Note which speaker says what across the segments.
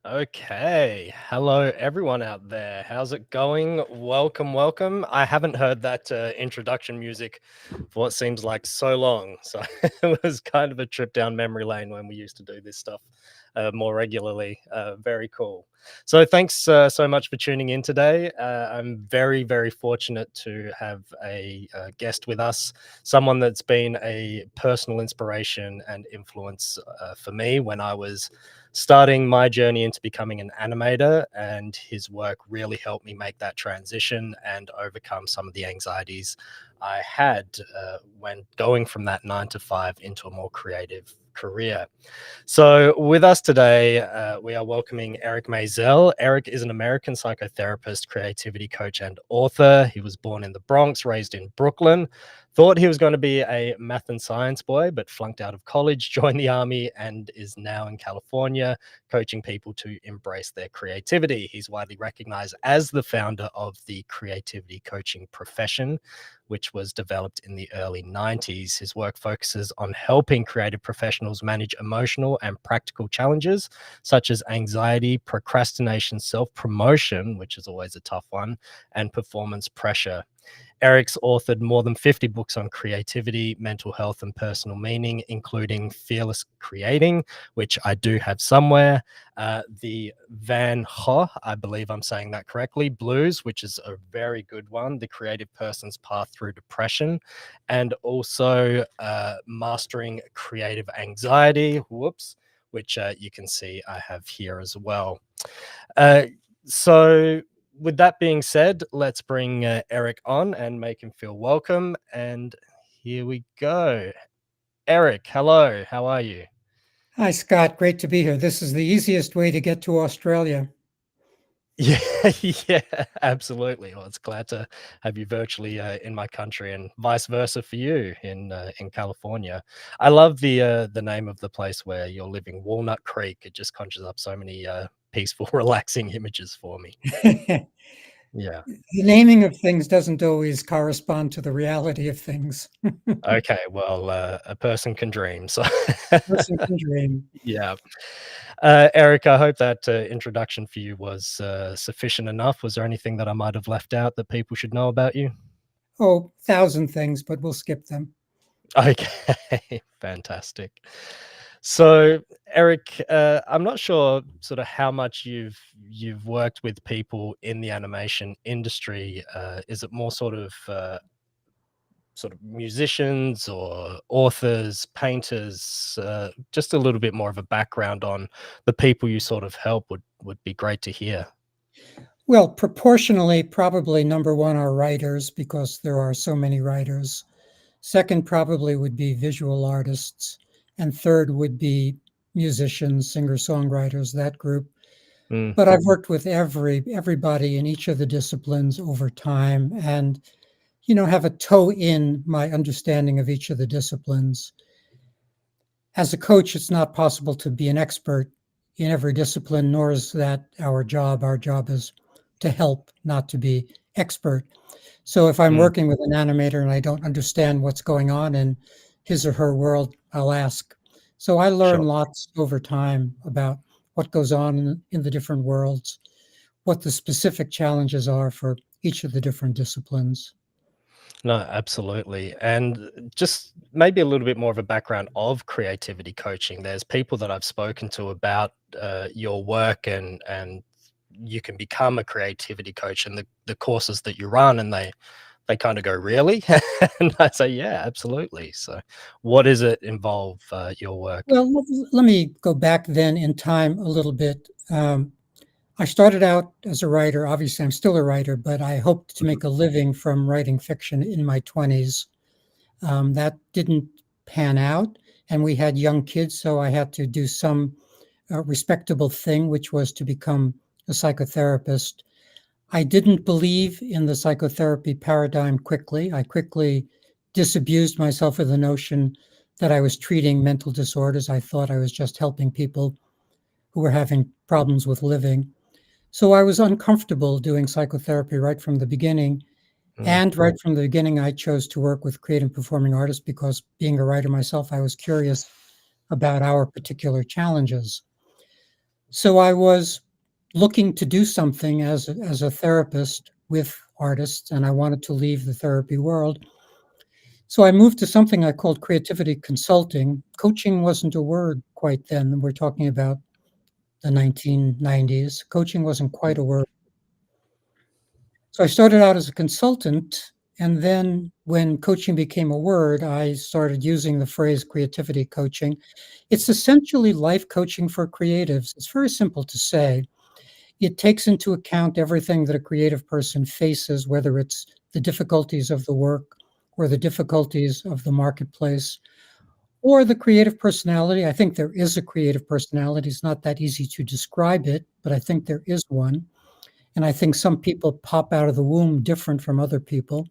Speaker 1: Okay. Hello, everyone out there. How's it going? Welcome, welcome. I haven't heard that introduction music for what seems like so long. So it was kind of a trip down memory lane when we used to do this stuff more regularly. Very cool. So thanks so much for tuning in today. I'm very, very fortunate to have a guest with us, someone that's been a personal inspiration and influence for me when I was starting my journey into becoming an animator, and his work really helped me make that transition and overcome some of the anxieties I had when going from that 9 to 5 into a more creative career. So, with us today, we are welcoming Eric Maisel. Eric is an American psychotherapist, creativity coach, and author. He was born in the Bronx, raised in Brooklyn. Thought he was going to be a math and science boy, but flunked out of college, joined the army, and is now in California coaching people to embrace their creativity. He's widely recognized as the founder of the creativity coaching profession, which was developed in the early 90s. His work focuses on helping creative professionals manage emotional and practical challenges such as anxiety, procrastination, self promotion, which is always a tough one, and performance pressure. Eric's authored more than 50 books on creativity, mental health, and personal meaning, including Fearless Creating, which I do have somewhere, the Van Gogh, I believe I'm saying that correctly, Blues, which is a very good one, The Creative Person's Path Through Depression, and also Mastering Creative Anxiety, whoops, which you can see I have here as well. Uh, so, with that being said, let's bring Eric on and make him feel welcome. And here we go. Eric, hello. How are you?
Speaker 2: Hi, Scott. Great to be here. This is the easiest way to get to Australia.
Speaker 1: Yeah, yeah, absolutely. Well, it's glad to have you virtually in my country, and vice versa for you in California. I love the name of the place where you're living, Walnut Creek. It just conjures up so many peaceful, relaxing images for me.
Speaker 2: The
Speaker 1: Yeah.
Speaker 2: naming of things doesn't always correspond to the reality of things.
Speaker 1: Okay, well, a person can dream. So,
Speaker 2: Person can dream.
Speaker 1: yeah. Eric, I hope that introduction for you was sufficient enough. Was there anything that I might have left out that people should know about you?
Speaker 2: Oh, thousand things, but we'll skip them.
Speaker 1: Okay, fantastic. So, Eric, I'm not sure sort of how much you've worked with people in the animation industry. Is it more sort of musicians or authors, painters, just a little bit more of a background on the people you sort of help would be great to hear.
Speaker 2: Well, proportionally, probably number one are writers because there are so many writers. Second, probably would be visual artists. And third would be musicians, singer songwriters, that group.
Speaker 1: Mm,
Speaker 2: But I've worked with everybody in each of the disciplines over time. And have a toe in my understanding of each of the disciplines. As a coach, it's not possible to be an expert in every discipline, nor is that our job. Our job is to help, not to be expert. So if I'm
Speaker 1: mm,
Speaker 2: working with an animator and I don't understand what's going on in his or her world, I'll ask. So I learn
Speaker 1: sure.
Speaker 2: lots over time about what goes on in the different worlds, what the specific challenges are for each of the different disciplines.
Speaker 1: No, absolutely. And just maybe a little bit more of a background of creativity coaching. There's people that I've spoken to about your work, and you can become a creativity coach and the courses that you run, and they kind of go, really? And I say, yeah, absolutely. So what does it involve, your work?
Speaker 2: Well, let me go back then in time a little bit. I started out as a writer. Obviously, I'm still a writer, but I hoped to
Speaker 1: Mhm.
Speaker 2: make a living from writing fiction in my 20s. That didn't pan out, and we had young kids, so I had to do some respectable thing, which was to become a psychotherapist. I didn't believe in the psychotherapy paradigm quickly. I quickly disabused myself of the notion that I was treating mental disorders. I thought I was just helping people who were having problems with living. So I was uncomfortable doing psychotherapy right from the beginning.
Speaker 1: Mm,
Speaker 2: And right from the beginning, I chose to work with creative performing artists because being a writer myself, I was curious about our particular challenges. So I was looking to do something as a therapist with artists, and I wanted to leave the therapy world. So I moved to something I called creativity consulting. Coaching wasn't a word quite then. We're talking about the 1990s. Coaching wasn't quite a word. So I started out as a consultant, and then when coaching became a word, I started using the phrase creativity coaching. It's essentially life coaching for creatives. It's very simple to say. It takes into account everything that a creative person faces, whether it's the difficulties of the work or the difficulties of the marketplace or the creative personality. I think there is a creative personality. It's not that easy to describe it, but I think there is one. And I think some people pop out of the womb different from other people.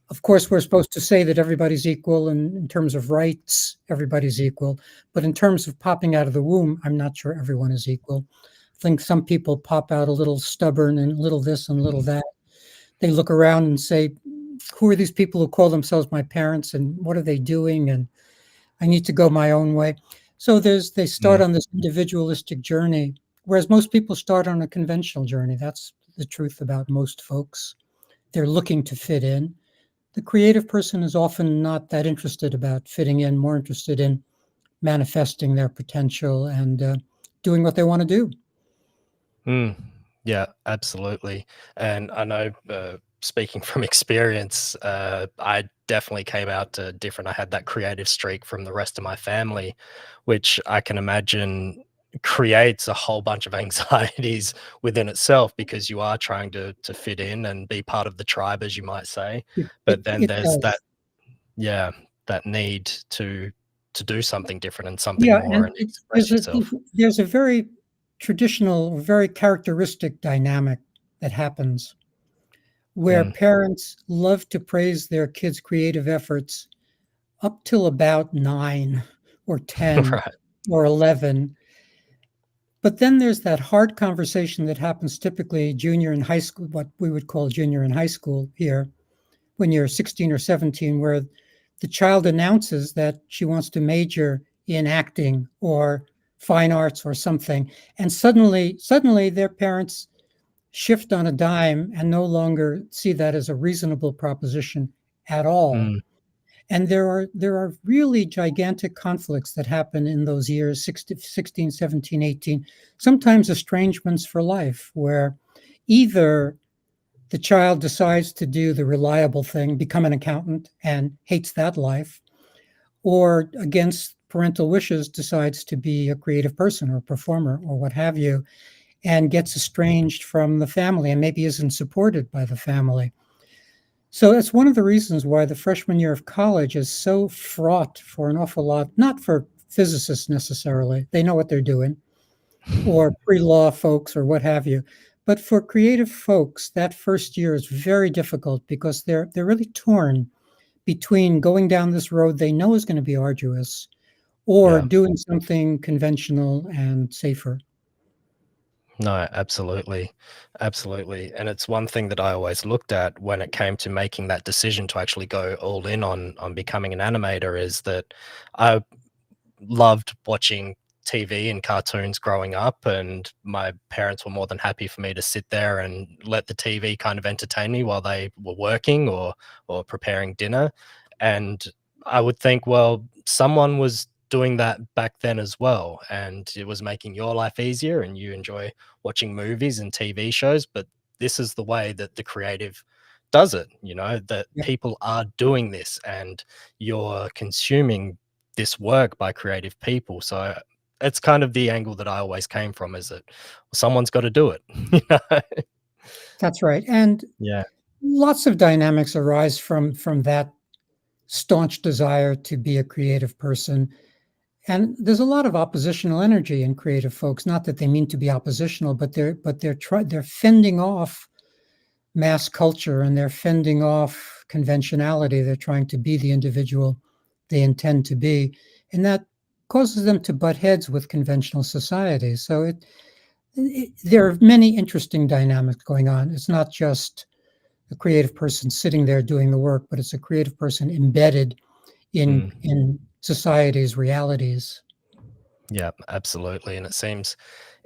Speaker 2: Of course, we're supposed to say that everybody's equal, and in terms of rights, everybody's equal. But in terms of popping out of the womb, I'm not sure everyone is equal. I think some people pop out a little stubborn and a little this and a little that. They look around and say, who are these people who call themselves my parents and what are they doing? And I need to go my own way. So they start
Speaker 1: Mm.
Speaker 2: on this individualistic journey, whereas most people start on a conventional journey. That's the truth about most folks. They're looking to fit in. The creative person is often not that interested about fitting in, more interested in manifesting their potential and doing what they want to do.
Speaker 1: Mm. Yeah, absolutely. And I know, speaking from experience, I definitely came out different. I had that creative streak from the rest of my family, which I can imagine creates a whole bunch of anxieties within itself because you are trying to fit in and be part of the tribe, as you might say.
Speaker 2: It,
Speaker 1: But
Speaker 2: it,
Speaker 1: then
Speaker 2: it
Speaker 1: there's that,
Speaker 2: does.
Speaker 1: yeah, that need to do something different and something
Speaker 2: Yeah,
Speaker 1: more
Speaker 2: and
Speaker 1: and express yourself.
Speaker 2: there's a very traditional, very characteristic dynamic that happens where
Speaker 1: Mm.
Speaker 2: parents love to praise their kids' creative efforts up till about 9 or 10
Speaker 1: Right.
Speaker 2: or 11. But then there's that hard conversation that happens typically junior in high school, what we would call junior in high school here, when you're 16 or 17, where the child announces that she wants to major in acting or fine arts or something. And suddenly their parents shift on a dime and no longer see that as a reasonable proposition at all.
Speaker 1: Mm.
Speaker 2: And there are really gigantic conflicts that happen in those years 16, 17, 18, sometimes estrangements for life, where either the child decides to do the reliable thing, become an accountant, and hates that life, or against parental wishes decides to be a creative person or a performer or what have you, and gets estranged from the family and maybe isn't supported by the family. So that's one of the reasons why the freshman year of college is so fraught for an awful lot, not for physicists necessarily, they know what they're doing, or pre-law folks or what have you. But for creative folks, that first year is very difficult because they're really torn between going down this road they know is going to be arduous or
Speaker 1: Yeah.
Speaker 2: doing something conventional and safer.
Speaker 1: No, absolutely. Absolutely. And it's one thing that I always looked at when it came to making that decision to actually go all in on becoming an animator is that I loved watching TV and cartoons growing up, and my parents were more than happy for me to sit there and let the TV kind of entertain me while they were working or preparing dinner. And I would think, well, someone was doing that back then as well, and it was making your life easier, and you enjoy watching movies and TV shows. But this is the way that the creative does it, that
Speaker 2: Yeah,
Speaker 1: people are doing this, and you're consuming this work by creative people. So it's kind of the angle that I always came from is that someone's got to do it. you know?
Speaker 2: that's right. And
Speaker 1: Yeah.
Speaker 2: lots of dynamics arise from that staunch desire to be a creative person. And there's a lot of oppositional energy in creative folks. Not that they mean to be oppositional, but they're fending off mass culture and they're fending off conventionality. They're trying to be the individual they intend to be, and that causes them to butt heads with conventional society. So there are many interesting dynamics going on. It's not just a creative person sitting there doing the work, but it's a creative person embedded in society's realities.
Speaker 1: Yeah, absolutely. And it seems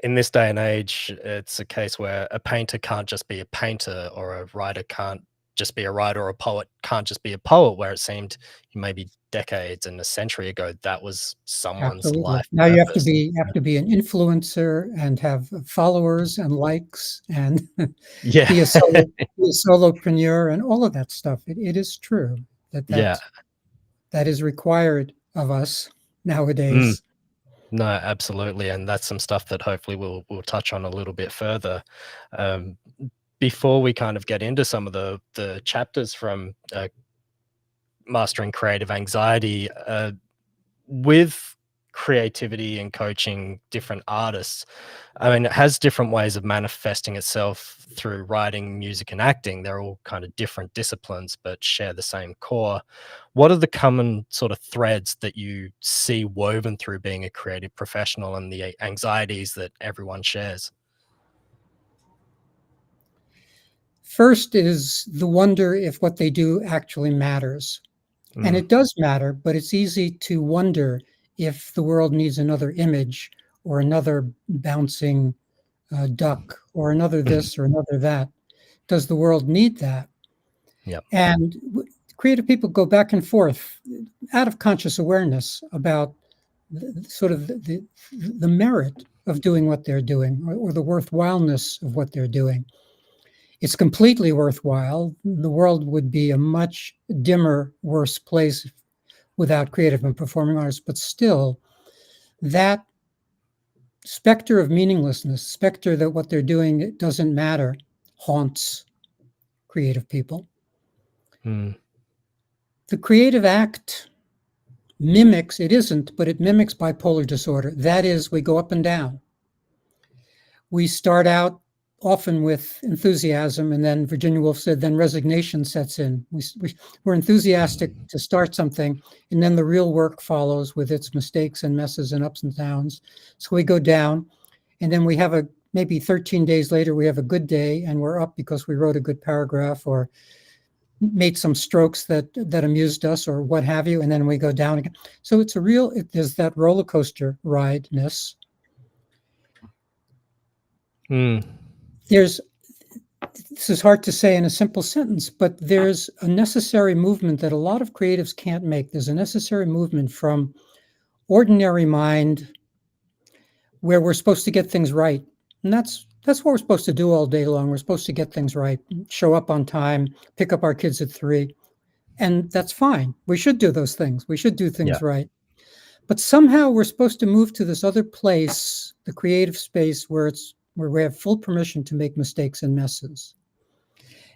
Speaker 1: in this day and age, it's a case where a painter can't just be a painter, or a writer can't just be a writer, or a poet can't just be a poet, where it seemed maybe decades and a century ago that was someone's
Speaker 2: Absolutely.
Speaker 1: life
Speaker 2: Now
Speaker 1: purpose.
Speaker 2: you have to be an influencer and have followers and likes and
Speaker 1: Yeah.
Speaker 2: be be a solopreneur and all of that stuff. It is true that
Speaker 1: Yeah.
Speaker 2: that is required of us
Speaker 1: Mm.
Speaker 2: nowadays.
Speaker 1: No, absolutely, and that's some stuff that hopefully we'll touch on a little bit further. Um, Before we kind of get into some of the chapters from Mastering Creative Anxiety, with creativity and coaching different artists, I mean, it has different ways of manifesting itself through writing, music, and acting. They're all kind of different disciplines, but share the same core. What are the common sort of threads that you see woven through being a creative professional, and the anxieties that everyone shares?
Speaker 2: First is the wonder if what they do actually matters. And
Speaker 1: Mm,
Speaker 2: it does matter, but it's easy to wonder if the world needs another image or another bouncing duck or another
Speaker 1: mhm,
Speaker 2: this or another that. Does the world need that?
Speaker 1: yep,
Speaker 2: And creative people go back and forth out of conscious awareness about sort of the merit of doing what they're doing, or the worthwhileness of what they're doing. It's completely worthwhile. The world would be a much dimmer, worse place without creative and performing artists, but still, that specter of meaninglessness, specter that what they're doing doesn't matter, haunts creative people.
Speaker 1: mm,
Speaker 2: The creative act mimics, it isn't, but it mimics bipolar disorder. That is, we go up and down. We start out often with enthusiasm, and then Virginia Woolf said, then resignation sets in. We're enthusiastic to start something, and then the real work follows with its mistakes and messes and ups and downs. So we go down, and then we have maybe 13 days later, we have a good day, and we're up because we wrote a good paragraph or made some strokes that amused us or what have you, and then we go down again. So there's that roller coaster ride-ness.
Speaker 1: mm,
Speaker 2: There's This is hard to say in a simple sentence, but there's a necessary movement that a lot of creatives can't make. There's a necessary movement from ordinary mind, where we're supposed to get things right. And that's what we're supposed to do all day long. We're supposed to get things right, show up on time, pick up our kids at 3. And that's fine. We should do those things. We should do
Speaker 1: yeah,
Speaker 2: things right. But somehow we're supposed to move to this other place, the creative space, where we have full permission to make mistakes and messes.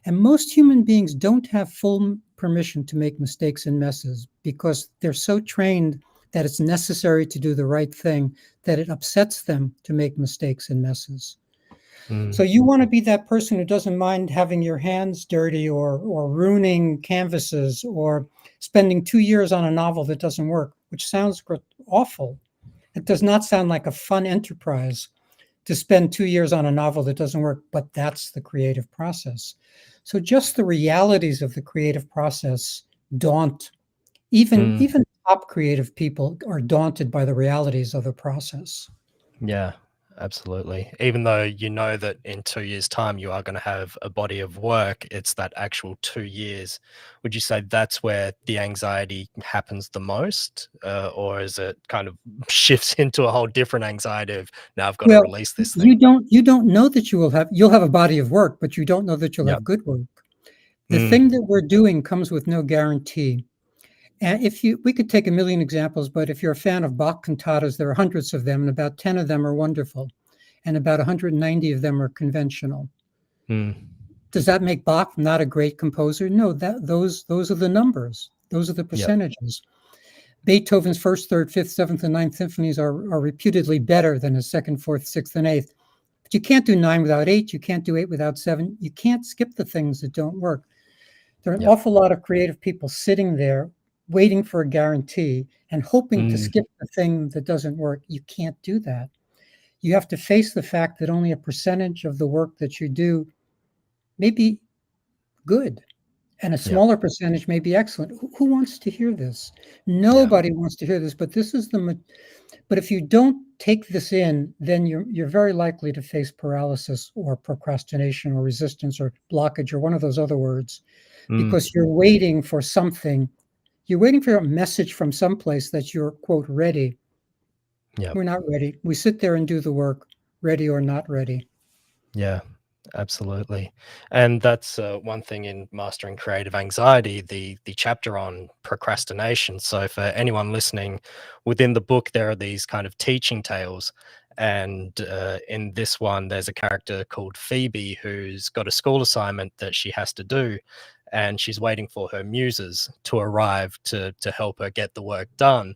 Speaker 2: And most human beings don't have full permission to make mistakes and messes because they're so trained that it's necessary to do the right thing that it upsets them to make mistakes and messes.
Speaker 1: mm,
Speaker 2: So you want to be that person who doesn't mind having your hands dirty, or ruining canvases, or spending 2 years on a novel that doesn't work, which sounds awful. It does not sound like a fun enterprise to spend 2 years on a novel that doesn't work, but that's the creative process. So just the realities of the creative process daunt
Speaker 1: mm.
Speaker 2: even top creative people are daunted by the realities of the process.
Speaker 1: Yeah, absolutely. Even though you know that in 2 years' time you are gonna have a body of work, it's that actual 2 years. Would you say that's where the anxiety happens the most? Or is it kind of shifts into a whole different anxiety of, "Now I've gotta
Speaker 2: Well,
Speaker 1: release this thing?"
Speaker 2: you don't know that you'll have a body of work, but you don't know that you'll
Speaker 1: Yep.
Speaker 2: have good work. The
Speaker 1: Mm,
Speaker 2: thing that we're doing comes with no guarantee. And we could take a million examples, but if you're a fan of Bach cantatas, there are hundreds of them, and about 10 of them are wonderful, and about 190 of them are conventional.
Speaker 1: mm,
Speaker 2: Does that make Bach not a great composer? No, those are the numbers. Those are the
Speaker 1: yep,
Speaker 2: percentages. Beethoven's first, third, fifth, seventh, and ninth symphonies are reputedly better than his second, fourth, sixth, and eighth. But you can't do 9 without 8. You can't do 8 without 7. You can't skip the things that don't work. There are an
Speaker 1: yep,
Speaker 2: awful lot of creative people sitting there waiting for a guarantee and hoping to
Speaker 1: mm,
Speaker 2: skip the thing that doesn't work. You can't do that. You have to face the fact that only a percentage of the work that you do may be good, and a
Speaker 1: yep,
Speaker 2: smaller percentage may be excellent. Who wants to hear this?
Speaker 1: yeah,
Speaker 2: Nobody wants to hear this, but this is but if you don't take this in, then you're very likely to face paralysis or procrastination or resistance or blockage or one of those other words,
Speaker 1: Mm,
Speaker 2: because you're waiting for something. You're waiting for a message from someplace that you're, quote, ready.
Speaker 1: yeah.
Speaker 2: We're not ready. We sit there and do the work, ready or not ready.
Speaker 1: Yeah, absolutely. And that's one thing in Mastering Creative Anxiety, the chapter on procrastination. So for anyone listening, within the book there are these kind of teaching tales. And in this one, there's a character called Phoebe who's got a school assignment that she has to do, and she's waiting for her muses to arrive to help her get the work done.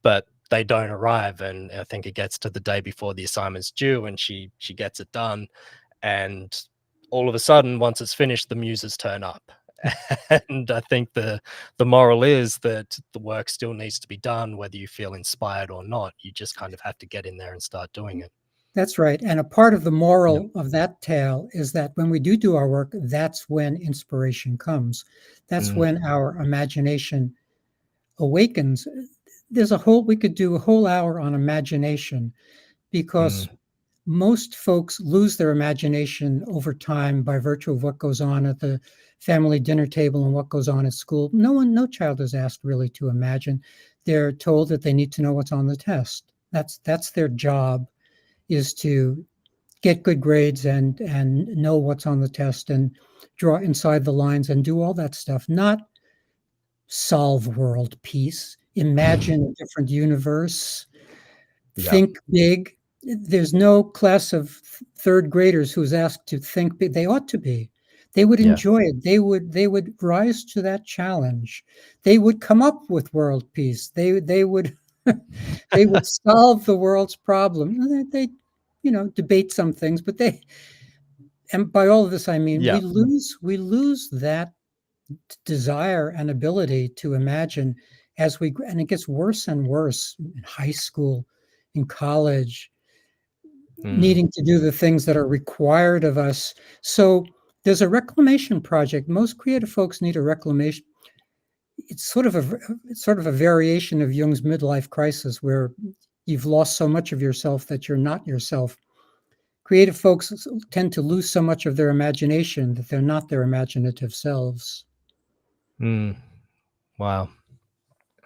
Speaker 1: But they don't arrive, and I think it gets to the day before the assignment's due, and she gets it done, and all of a sudden, once it's finished, the muses turn up. And I think the moral is that the work still needs to be done, whether you feel inspired or not. You just kind of have to get in there and start doing it.
Speaker 2: That's right. And a part of the
Speaker 1: Yeah.
Speaker 2: moral of that tale is that when we do our work, that's when inspiration comes. That's
Speaker 1: Mm,
Speaker 2: when our imagination awakens. We could do a whole hour on imagination,
Speaker 1: mm,
Speaker 2: because most folks lose their imagination over time by virtue of what goes on at the family dinner table and what goes on at school. No child is asked really to imagine. They're told that they need to know what's on the test. That's their job, is to get good grades and know what's on the test and draw inside the lines and do all that stuff, not solve world peace, imagine a different universe,
Speaker 1: yeah,
Speaker 2: think big. There's no class of third graders who's asked to think big. They ought to be. They would
Speaker 1: yeah,
Speaker 2: enjoy it. They would rise to that challenge. They would come up with world peace. They would they would solve the world's problem. They debate some things, but they, and by all of this I mean
Speaker 1: yeah.
Speaker 2: we lose that desire and ability to imagine and it gets worse and worse in high school, in college,
Speaker 1: Mm,
Speaker 2: needing to do the things that are required of us. So there's a reclamation project. Most creative folks need a reclamation. It's sort of a variation of Jung's midlife crisis, where you've lost so much of yourself that you're not yourself. Creative folks tend to lose so much of their imagination that they're not their imaginative selves.
Speaker 1: mm. Wow.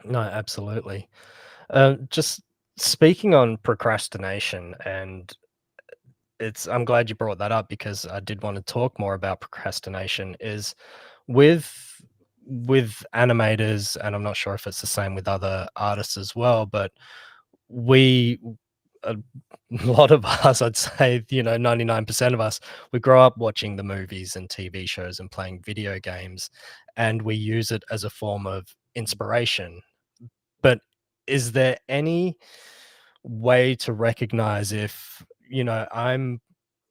Speaker 1: No, absolutely. Just speaking on procrastination, and I'm glad you brought that up because I did want to talk more about procrastination. Is with with animators, and I'm not sure if it's the same with other artists as well, but we a lot of us, I'd say, 99% of us, we grow up watching the movies and TV shows and playing video games, and we use it as a form of inspiration. But is there any way to recognize if, I'm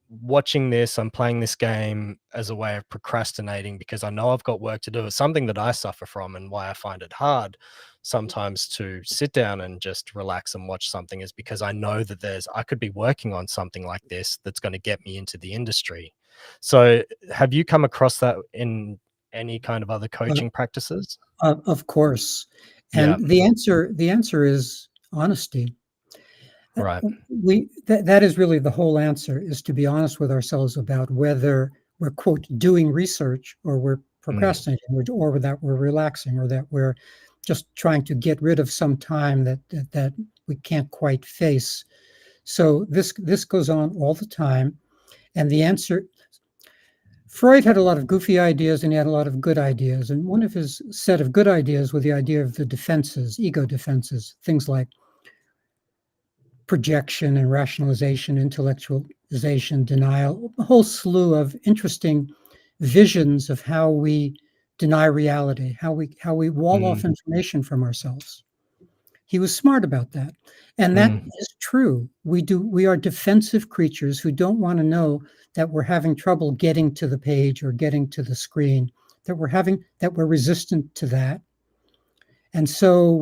Speaker 1: watching this, I'm playing this game as a way of procrastinating because I know I've got work to do? It's something that I suffer from, and why I find it hard sometimes to sit down and just relax and watch something is because I know that I could be working on something like this that's going to get me into the industry. So have you come across that in any kind of other
Speaker 2: Uh,
Speaker 1: coaching practices?
Speaker 2: of course.
Speaker 1: Yeah,
Speaker 2: And the answer is honesty.
Speaker 1: right.
Speaker 2: That is really the whole answer, is to be honest with ourselves about whether we're, quote, doing research, or we're
Speaker 1: Mm,
Speaker 2: procrastinating, or that we're relaxing, or that we're just trying to get rid of some time that we can't quite face. So this goes on all the time. And the answer, Freud had a lot of goofy ideas and he had a lot of good ideas. And one of his set of good ideas was the idea of the defenses, ego defenses, things like projection and rationalization, intellectualization, denial, a whole slew of interesting visions of how we deny reality, how we wall
Speaker 1: mm,
Speaker 2: off information from ourselves. He was smart about that. And that
Speaker 1: mm,
Speaker 2: is true. We are defensive creatures who don't want to know that we're having trouble getting to the page or getting to the screen, that we're resistant to that. And so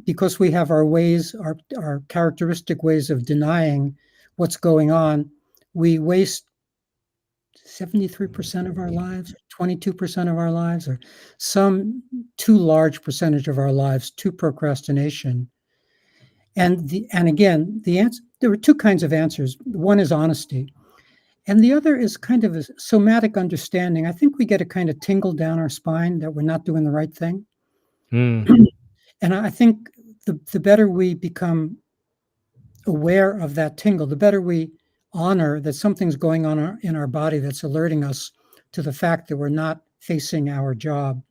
Speaker 2: because we have our characteristic ways of denying what's going on, we waste 73% of our lives, 22% of our lives, or some too large percentage of our lives to procrastination. And again, the answer, there were two kinds of answers. One is honesty, and the other is kind of a somatic understanding. I think we get a kind of tingle down our spine that we're not doing the right thing.
Speaker 1: Mm,
Speaker 2: And I think the better we become aware of that tingle, the better we honor that something's going on in our body that's alerting us to the fact that we're not facing our job,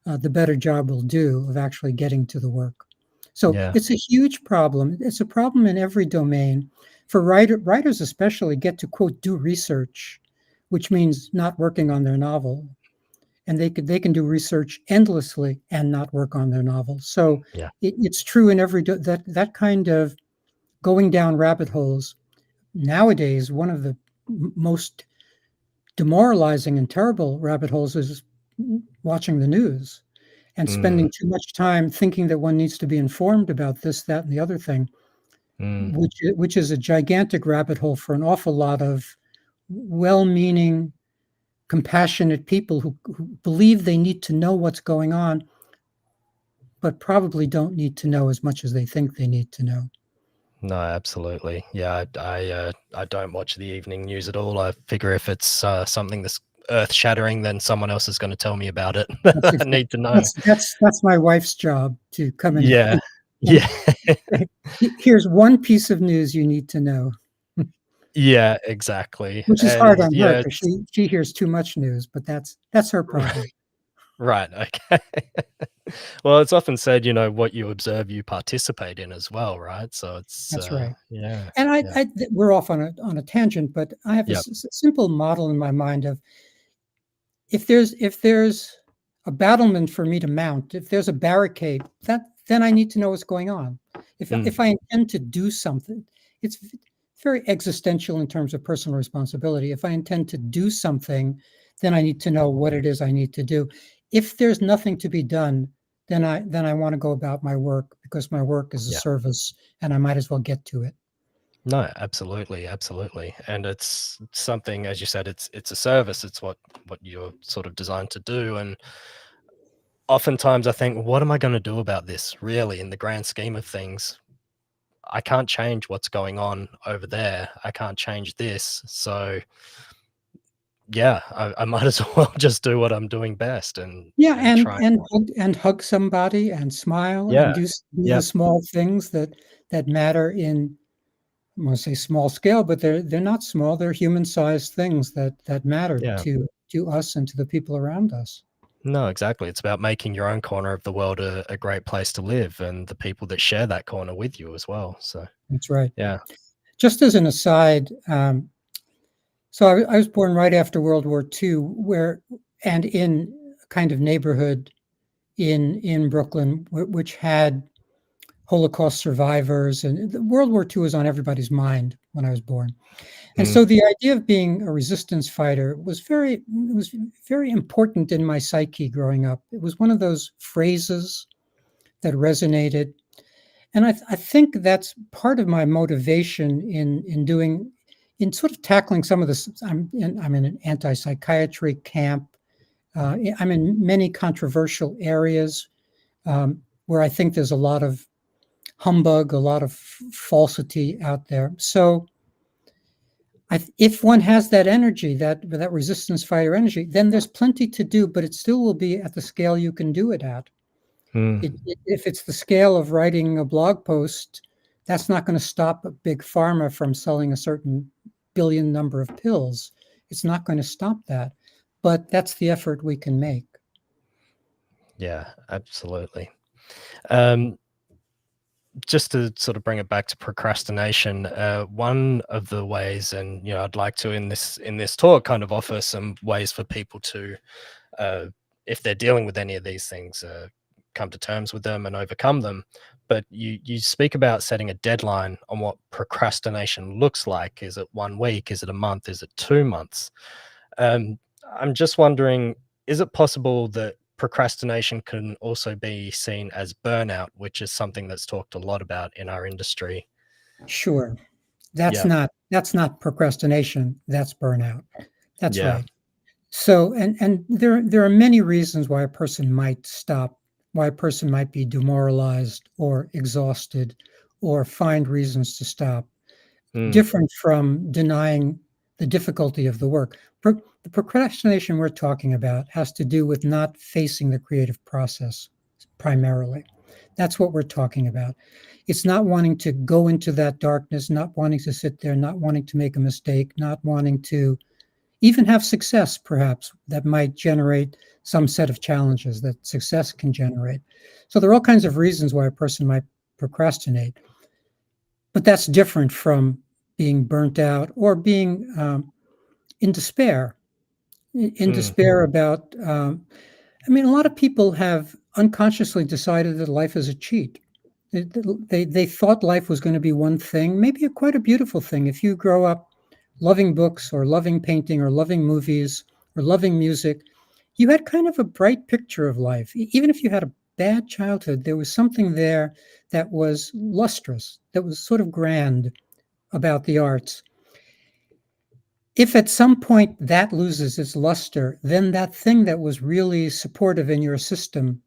Speaker 2: the better job we'll do of actually getting to the work. So
Speaker 1: yeah.
Speaker 2: it's a huge problem. It's a problem in every domain. For writers especially get to, quote, do research, which means not working on their novel. And they can do research endlessly and not work on their novel. So
Speaker 1: Yeah.
Speaker 2: it's true in every that kind of going down rabbit holes. Nowadays, one of the most demoralizing and terrible rabbit holes is watching the news and
Speaker 1: Mm,
Speaker 2: spending too much time thinking that one needs to be informed about this, that, and the other thing,
Speaker 1: mm.
Speaker 2: which is a gigantic rabbit hole for an awful lot of well-meaning, compassionate people who believe they need to know what's going on, but probably don't need to know as much as they think they need to know.
Speaker 1: No, absolutely. Yeah, I don't watch the evening news at all. I figure if it's something that's earth-shattering, then someone else is going to tell me about it.
Speaker 2: That's
Speaker 1: I
Speaker 2: exactly,
Speaker 1: need to know.
Speaker 2: that's my wife's job to come in
Speaker 1: Yeah,
Speaker 2: and
Speaker 1: yeah,
Speaker 2: say, here's one piece of news you need to know,
Speaker 1: yeah, exactly.
Speaker 2: which is hard
Speaker 1: And
Speaker 2: on her
Speaker 1: yeah,
Speaker 2: because
Speaker 1: it's
Speaker 2: she hears too much news, but that's her problem.
Speaker 1: right. Okay. Well, it's often said, what you observe, you participate in as well, right? So it's
Speaker 2: That's right.
Speaker 1: yeah,
Speaker 2: And
Speaker 1: yeah,
Speaker 2: we're off on a tangent, but I have a
Speaker 1: yep,
Speaker 2: simple model in my mind of if there's a battlement for me to mount, if there's a barricade, that then I need to know what's going on.
Speaker 1: mm,
Speaker 2: If I intend to do something, it's very existential in terms of personal responsibility. If I intend to do something, then I need to know what it is I need to do. If there's nothing to be done, then I want to go about my work because my work is a
Speaker 1: yeah.
Speaker 2: service and I might as well get to it.
Speaker 1: No, absolutely, absolutely. And it's something, as you said, it's a service. It's what you're sort of designed to do. And oftentimes I think, what am I going to do about this really in the grand scheme of things? I can't change what's going on over there. I can't change this. So yeah, I might as well just do what I'm doing best
Speaker 2: Yeah,
Speaker 1: and try.
Speaker 2: and hug somebody and smile and
Speaker 1: Yeah.
Speaker 2: do the
Speaker 1: Yep.
Speaker 2: small things that matter in, I want to say small scale, but they're not small. They're human-sized things that matter
Speaker 1: Yeah.
Speaker 2: to us and to the people around us.
Speaker 1: No, exactly. It's about making your own corner of the world a great place to live and the people that share that corner with you as well. So
Speaker 2: That's right.
Speaker 1: yeah.
Speaker 2: Just as an aside, so I was born right after World War II, and in a kind of neighborhood in Brooklyn, which had Holocaust survivors, and World War II was on everybody's mind when I was born. And
Speaker 1: Mm,
Speaker 2: so the idea of being a resistance fighter was very important in my psyche growing up. It was one of those phrases that resonated, and I think that's part of my motivation in sort of tackling some of this. I'm in an anti-psychiatry camp. I'm in many controversial areas where I think there's a lot of humbug, a lot of falsity out there. So if one has that energy, that resistance fighter energy, then there's plenty to do, but it still will be at the scale you can do it at.
Speaker 1: mm.
Speaker 2: If it's the scale of writing a blog post, that's not going to stop a big pharma from selling a certain billion number of pills. It's not going to stop that, but that's the effort we can make.
Speaker 1: Yeah, absolutely. Um, just to sort of bring it back to procrastination, one of the ways, and I'd like to in this talk kind of offer some ways for people to, uh, if they're dealing with any of these things, come to terms with them and overcome them. But you speak about setting a deadline on what procrastination looks like. Is it 1 week? Is it a month? Is it 2 months? Um, I'm just wondering, is it possible that procrastination can also be seen as burnout, which is something that's talked a lot about in our industry?
Speaker 2: Sure, that's
Speaker 1: Yeah,
Speaker 2: not procrastination. That's burnout. That's
Speaker 1: yeah,
Speaker 2: right. So, and there are many reasons why a person might stop, why a person might be demoralized or exhausted or find reasons to stop,
Speaker 1: Mm,
Speaker 2: different from denying the difficulty of the work. The procrastination we're talking about has to do with not facing the creative process primarily. That's what we're talking about. It's not wanting to go into that darkness, not wanting to sit there, not wanting to make a mistake, not wanting to even have success, perhaps, that might generate some set of challenges that success can generate. So there are all kinds of reasons why a person might procrastinate, but that's different from being burnt out or being in despair. In
Speaker 1: mm,
Speaker 2: despair about, I mean, a lot of people have unconsciously decided that life is a cheat. They thought life was going to be one thing, maybe quite a beautiful thing. If you grow up loving books or loving painting or loving movies or loving music, you had kind of a bright picture of life. Even if you had a bad childhood, there was something there that was lustrous, that was sort of grand about the arts. If at some point that loses its luster, then that thing that was really supportive in your system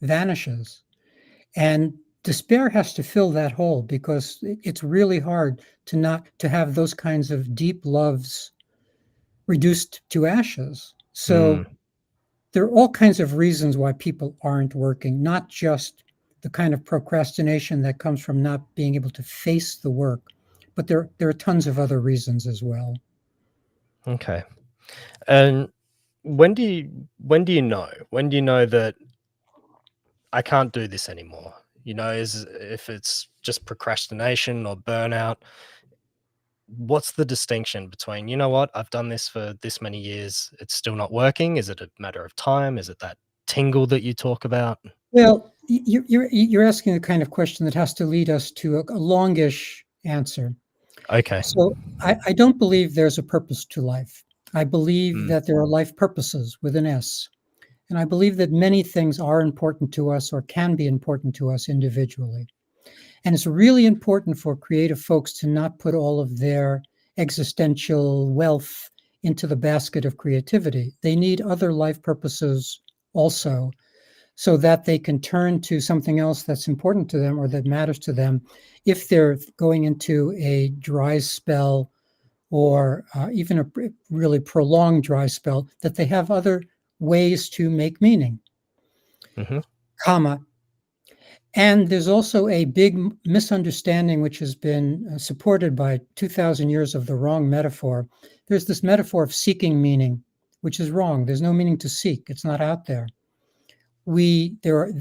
Speaker 2: vanishes. And despair has to fill that hole because it's really hard to not to have those kinds of deep loves reduced to ashes.
Speaker 1: mm.
Speaker 2: So there are all kinds of reasons why people aren't working, not just the kind of procrastination that comes from not being able to face the work, but there are tons of other reasons as well.
Speaker 1: Okay. And when do you know? When do you know that I can't do this anymore? Is if it's just procrastination or burnout, what's the distinction between, you know what, I've done this for this many years, it's still not working? Is it a matter of time? Is it that tingle that you talk about?
Speaker 2: Well, you're asking the kind of question that has to lead us to a longish answer.
Speaker 1: Okay.
Speaker 2: So I don't believe there's a purpose to life. I believe
Speaker 1: Mm,
Speaker 2: that there are life purposes with an S. And I believe that many things are important to us or can be important to us individually. And it's really important for creative folks to not put all of their existential wealth into the basket of creativity. They need other life purposes also, so that they can turn to something else that's important to them or that matters to them if they're going into a dry spell or even a really prolonged dry spell, that they have other ways to make meaning,
Speaker 1: mhm,
Speaker 2: comma. And there's also a big misunderstanding, which has been supported by 2,000 years of the wrong metaphor. There's this metaphor of seeking meaning, which is wrong. There's no meaning to seek. It's not out there. There are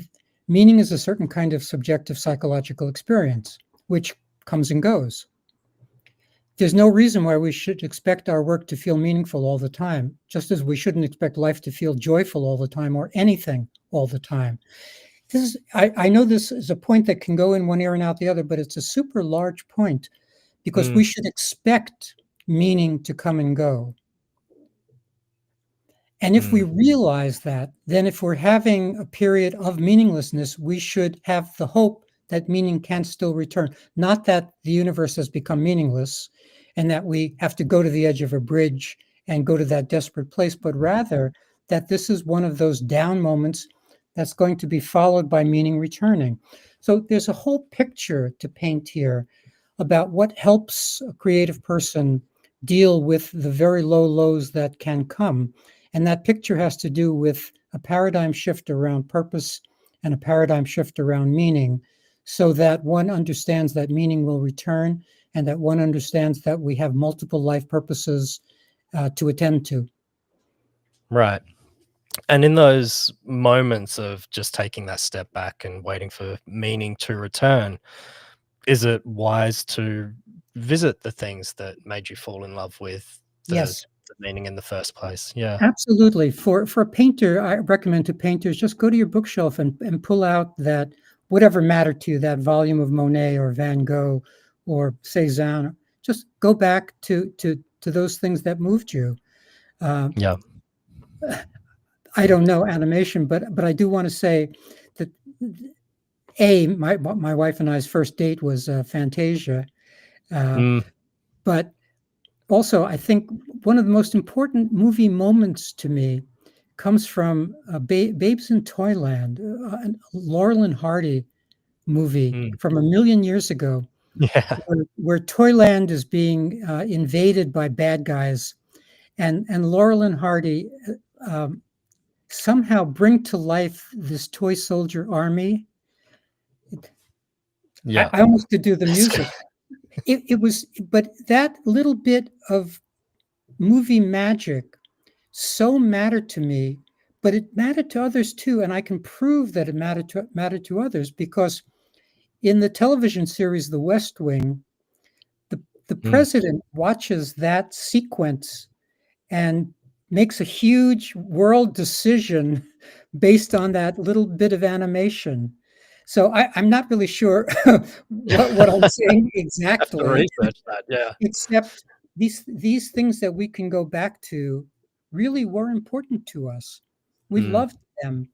Speaker 2: meaning is a certain kind of subjective psychological experience, which comes and goes. There's no reason why we should expect our work to feel meaningful all the time, just as we shouldn't expect life to feel joyful all the time or anything all the time. I know this is a point that can go in one ear and out the other, but it's a super large point because we
Speaker 1: mm,
Speaker 2: should expect meaning to come and go. And if we
Speaker 1: mm,
Speaker 2: realize that, then if we're having a period of meaninglessness, we should have the hope that meaning can still return. Not that the universe has become meaningless and that we have to go to the edge of a bridge and go to that desperate place, but rather that this is one of those down moments that's going to be followed by meaning returning. So there's a whole picture to paint here about what helps a creative person deal with the very low lows that can come. And that picture has to do with a paradigm shift around purpose and a paradigm shift around meaning, so that one understands that meaning will return and that one understands that we have multiple life purposes to attend to.
Speaker 1: right. And in those moments of just taking that step back and waiting for meaning to return, is it wise to visit the things that made you fall in love with
Speaker 2: Yes,
Speaker 1: the meaning in the first place? Yeah.
Speaker 2: absolutely. For a painter, I recommend to painters just go to your bookshelf and pull out that whatever mattered to you, that volume of Monet or Van Gogh or Cézanne. Just go back to those things that moved you. Uh,
Speaker 1: Yeah.
Speaker 2: I don't know animation, but I do want to say that my wife and I's first date was Fantasia, uh,
Speaker 1: Mm,
Speaker 2: but also I think one of the most important movie moments to me comes from Babes in Toyland. Laurel and Hardy movie
Speaker 1: Mm.
Speaker 2: from 1 million years ago,
Speaker 1: Yeah.
Speaker 2: where Toyland is being invaded by bad guys, and Laurel and Hardy somehow bring to life this toy soldier army.
Speaker 1: Yeah.
Speaker 2: I almost could do the
Speaker 1: That's
Speaker 2: music. It was, but that little bit of movie magic so mattered to me, but it mattered to others too, and I can prove that it mattered to others because in the television series The West Wing, the
Speaker 1: mm,
Speaker 2: president watches that sequence and makes a huge world decision based on that little bit of animation. So I'm not really sure what I'm saying
Speaker 1: have to
Speaker 2: exactly,
Speaker 1: research that. Yeah.
Speaker 2: except these things that we can go back to really were important to us. We
Speaker 1: Mm,
Speaker 2: loved them.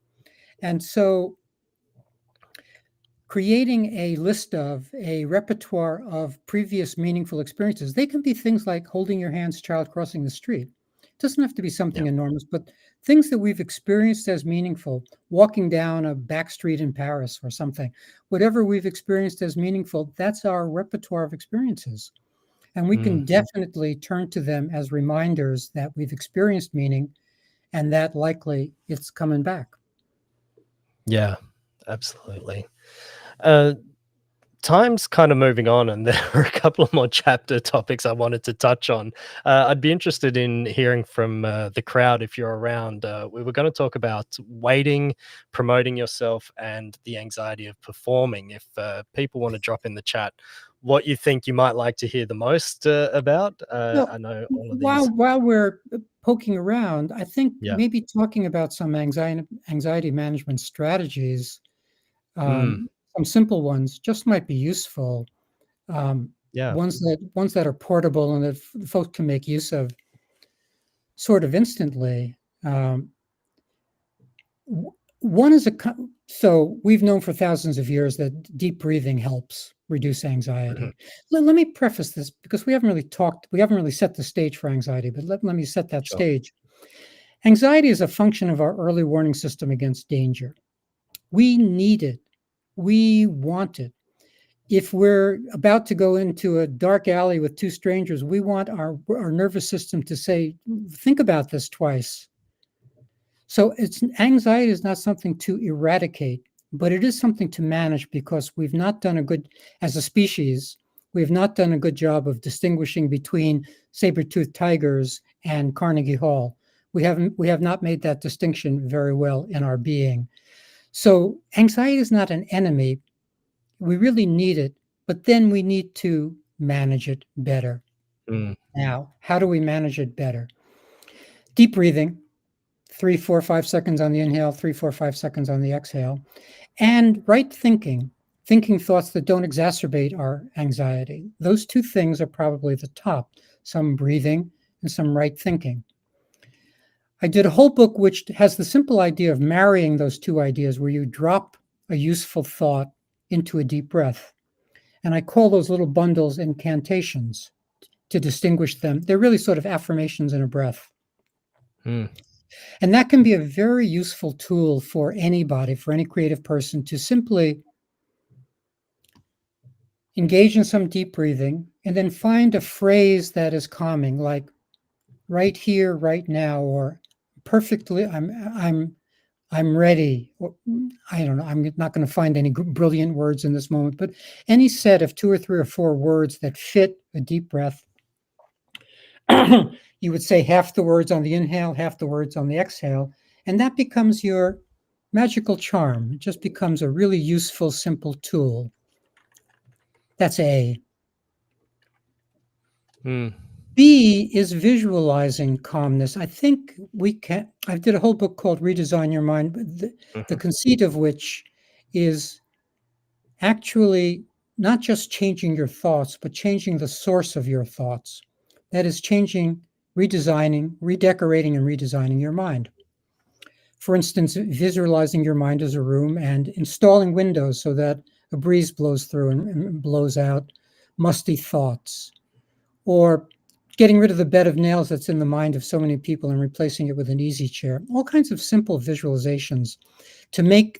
Speaker 2: And so creating a list of a repertoire of previous meaningful experiences, they can be things like holding your hand's child crossing the street. It doesn't have to be
Speaker 1: yeah.
Speaker 2: something enormous, but things that we've experienced as meaningful, walking down a back street in Paris or something, whatever we've experienced as meaningful, that's our repertoire of experiences. And we
Speaker 1: Mm,
Speaker 2: can definitely turn to them as reminders that we've experienced meaning and that likely it's coming back.
Speaker 1: yeah. Absolutely. Uh, Time's kind of moving on, and there are a couple of more chapter topics I wanted to touch on. I'd be interested in hearing from the crowd if you're around. We were going to talk about waiting, promoting yourself, and the anxiety of performing. If people want to drop in the chat what you think you might like to hear the most about,
Speaker 2: Well,
Speaker 1: I know all of
Speaker 2: while
Speaker 1: these.
Speaker 2: while we're poking around, I think
Speaker 1: Yeah.
Speaker 2: maybe talking about some anxiety management strategies,
Speaker 1: Mm,
Speaker 2: some simple ones, just might be useful.
Speaker 1: yeah.
Speaker 2: Ones that are portable and that folks can make use of sort of instantly. Um, One is so we've known for thousands of years that deep breathing helps reduce
Speaker 1: Mhm.
Speaker 2: anxiety. Let me preface this because we haven't really set the stage for anxiety, but let me set that
Speaker 1: Sure.
Speaker 2: stage. Anxiety is a function of our early warning system against danger. We need it. We want it. If we're about to go into a dark alley with two strangers, we want our nervous system to say, think about this twice. So it's anxiety is not something to eradicate, but it is something to manage because we've not done a good, as a species, we've not done a good job of distinguishing between saber-toothed tigers and Carnegie Hall. We have not made that distinction very well in our being. So anxiety is not an enemy. We really need it, but then we need to manage it better.
Speaker 1: Mm,
Speaker 2: Now, how do we manage it better? Deep breathing, 3, 4, 5 seconds on the inhale, 3, 4, 5 seconds on the exhale, and right thinking thoughts that don't exacerbate our anxiety. Those two things are probably the top, some breathing and some right thinking. I did a whole book which has the simple idea of marrying those two ideas where you drop a useful thought into a deep breath. And I call those little bundles incantations to distinguish them. They're really sort of affirmations in a breath.
Speaker 1: mm,
Speaker 2: And that can be a very useful tool for anybody, for any creative person to simply engage in some deep breathing and then find a phrase that is calming, like right here, right now, or perfectly, I'm ready. Or, I don't know. I'm not going to find any brilliant words in this moment, but any set of 2 or 3 or 4 words that fit a deep breath. You would say half the words on the inhale, half the words on the exhale, and that becomes your magical charm. It just becomes a really useful, simple tool. That's A.
Speaker 1: mm,
Speaker 2: B is visualizing calmness. I think I did a whole book called Redesign Your Mind, the
Speaker 1: mhm,
Speaker 2: conceit of which is actually not just changing your thoughts, but changing the source of your thoughts. That is changing, redesigning, redecorating, and redesigning your mind. For instance, visualizing your mind as a room and installing windows so that a breeze blows through and blows out musty thoughts, or getting rid of the bed of nails that's in the mind of so many people and replacing it with an easy chair. All kinds of simple visualizations to make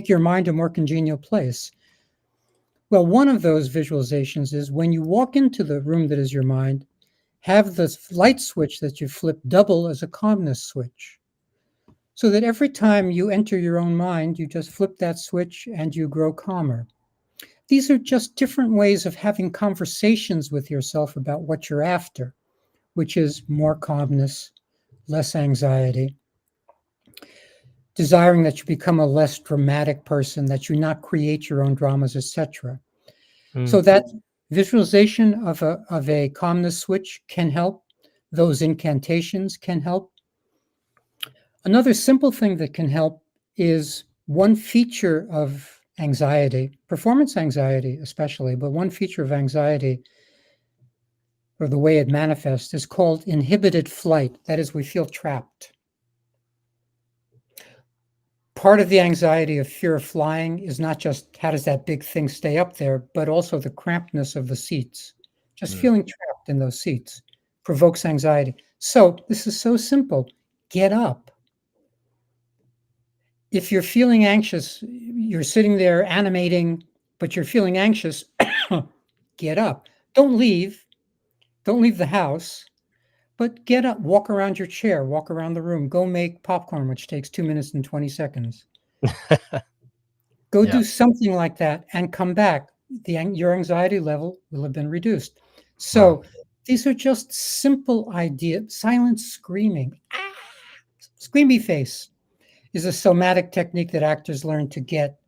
Speaker 2: your mind a more congenial place. Well, one of those visualizations is when you walk into the room that is your mind, have the light switch that you flip double as a calmness switch. So that every time you enter your own mind, you just flip that switch and you grow calmer. These are just different ways of having conversations with yourself about what you're after, which is more calmness, less anxiety, desiring that you become a less dramatic person, that you not create your own dramas, etc.
Speaker 1: Mm,
Speaker 2: So that visualization of a calmness switch can help. Those incantations can help. Another simple thing that can help is one feature of anxiety, performance anxiety especially, but one feature of anxiety or the way it manifests is called inhibited flight. That is, we feel trapped. Part of the anxiety of fear of flying is not just how does that big thing stay up there, but also the crampedness of the seats. Just
Speaker 1: mm.
Speaker 2: feeling trapped in those seats provokes anxiety. So this is so simple. Get up. If you're feeling anxious, you're sitting there animating, but you're feeling anxious, get up. Don't leave. Don't leave the house, but get up, walk around your chair, walk around the room, go make popcorn, which takes 2 minutes and 20 seconds. Go
Speaker 1: Yeah.
Speaker 2: do something like that and come back. Your anxiety level will have been reduced.
Speaker 1: Wow.
Speaker 2: So these are just simple ideas. Silent screaming, screamy face is a somatic technique that actors learn to get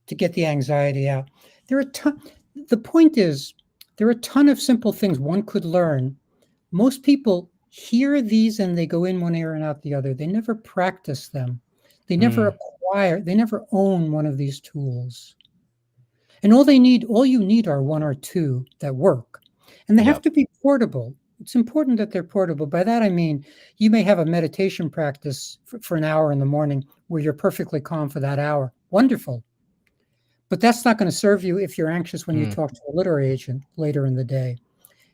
Speaker 2: the anxiety out. There are the point is there are a ton of simple things one could learn. Most people hear these and they go in one ear and out the other. They never practice them. They never
Speaker 1: Mm,
Speaker 2: acquire, they never own one of these tools. And all you need are one or two that work. And they
Speaker 1: yeah.
Speaker 2: have to be portable. It's important that they're portable. By that I mean you may have a meditation practice for an hour in the morning where you're perfectly calm for that hour. Wonderful. But that's not going to serve you if you're anxious when you
Speaker 1: Mm,
Speaker 2: talk to a literary agent later in the day.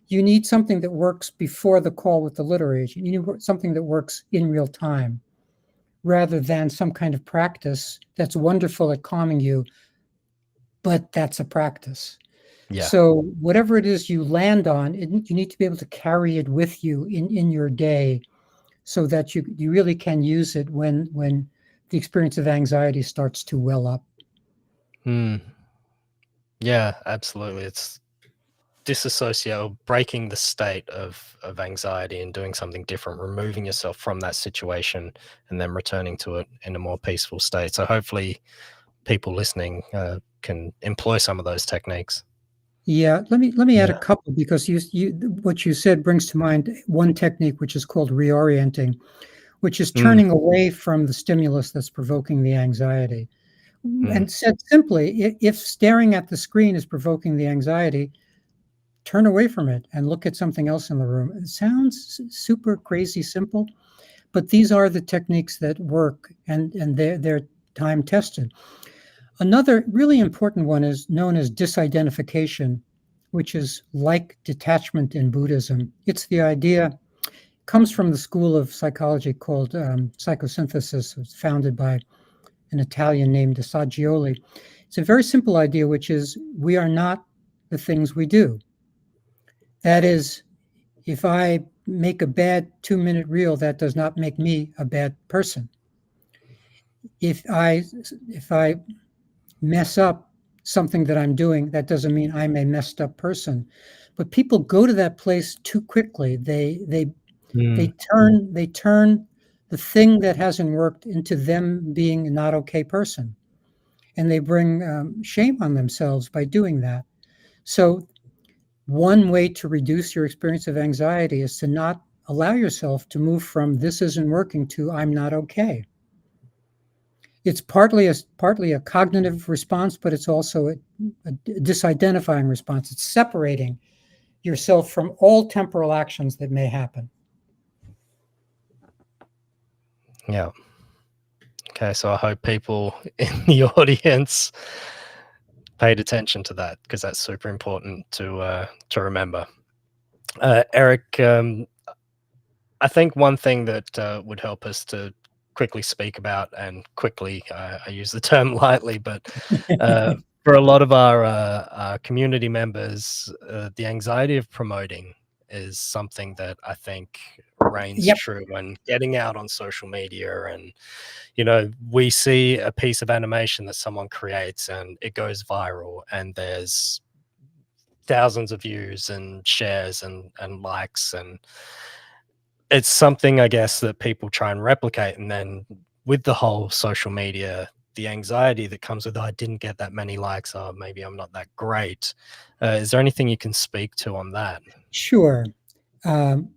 Speaker 2: You need something that works before the call with the literary agent. You need something that works in real time rather than some kind of practice that's wonderful at calming you, but that's a practice.
Speaker 1: yeah.
Speaker 2: So whatever it is you land on, you need to be able to carry it with you in your day so that you really can use it when the experience of anxiety starts to well up.
Speaker 1: Mm, yeah, absolutely. It's disassociate or breaking the state of anxiety and doing something different, removing yourself from that situation and then returning to it in a more peaceful state. So hopefully people listening can employ some of those techniques.
Speaker 2: Yeah, let me add a
Speaker 1: Yeah.
Speaker 2: couple because you what you said brings to mind one technique which is called reorienting, which is
Speaker 1: Mm,
Speaker 2: turning away from the stimulus that's provoking the anxiety.
Speaker 1: mm,
Speaker 2: And said simply, if staring at the screen is provoking the anxiety, turn away from it and look at something else in the room. It sounds super crazy simple, but these are the techniques that work and they're time tested. Another really important one is known as disidentification, which is like detachment in Buddhism. It's the idea, comes from the school of psychology called psychosynthesis. It was founded by an Italian named Assagioli. It's a very simple idea, which is we are not the things we do. That is, if I make a bad 2-minute reel, that does not make me a bad person. If I mess up something that I'm doing, that doesn't mean I'm a messed up person. But people go to that place too quickly. They
Speaker 1: mm,
Speaker 2: turn the thing that hasn't worked into them being a not okay person, and they bring shame on themselves by doing that. So one way to reduce your experience of anxiety is to not allow yourself to move from this isn't working to I'm not okay. It's partly a cognitive response, but it's also a disidentifying response. It's separating yourself from all temporal actions that may happen.
Speaker 1: yeah. Okay, so I hope people in the audience paid attention to that because that's super important to remember. Eric, I think one thing that would help us to quickly speak about, and quickly, I use the term lightly, but for a lot of our community members, the anxiety of promoting is something that I think reigns
Speaker 2: Yep,
Speaker 1: true when getting out on social media. And, you know, we see a piece of animation that someone creates and it goes viral, and there's thousands of views and shares and likes, and it's something, I guess, that people try and replicate. And then with the whole social media, the anxiety that comes with, "Oh, I didn't get that many likes, or maybe I'm not that great." Is there anything you can speak to on that?
Speaker 2: sure. Um,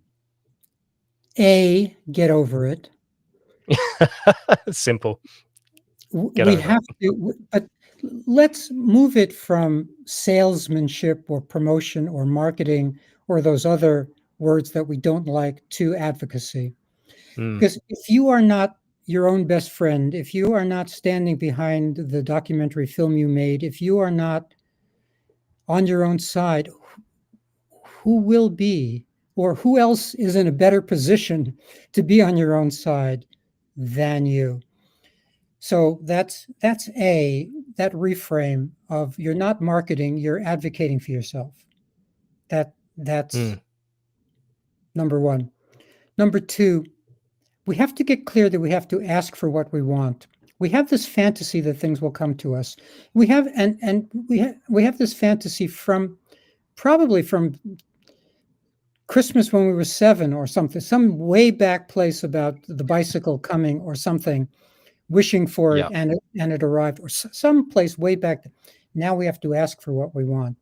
Speaker 2: get over it.
Speaker 1: Simple. Get
Speaker 2: We
Speaker 1: over it.
Speaker 2: have to, but let's move it from salesmanship or promotion or marketing or those other words that we don't like to advocacy.
Speaker 1: Mm,
Speaker 2: Because if you are not your own best friend, if you are not standing behind the documentary film you made, if you are not on your own side, who will be, or who else is in a better position to be on your own side than you? So that's that reframe of you're not marketing, you're advocating for yourself. That's
Speaker 1: mm,
Speaker 2: number one. Number two, we have to get clear that we have to ask for what we want. We have this fantasy that things will come to us. We have we have this fantasy from probably from Christmas when we were 7 or something, some way back place about the bicycle coming or something, wishing for it
Speaker 1: yeah.
Speaker 2: and it arrived, or some place way back. Now we have to ask for what we want,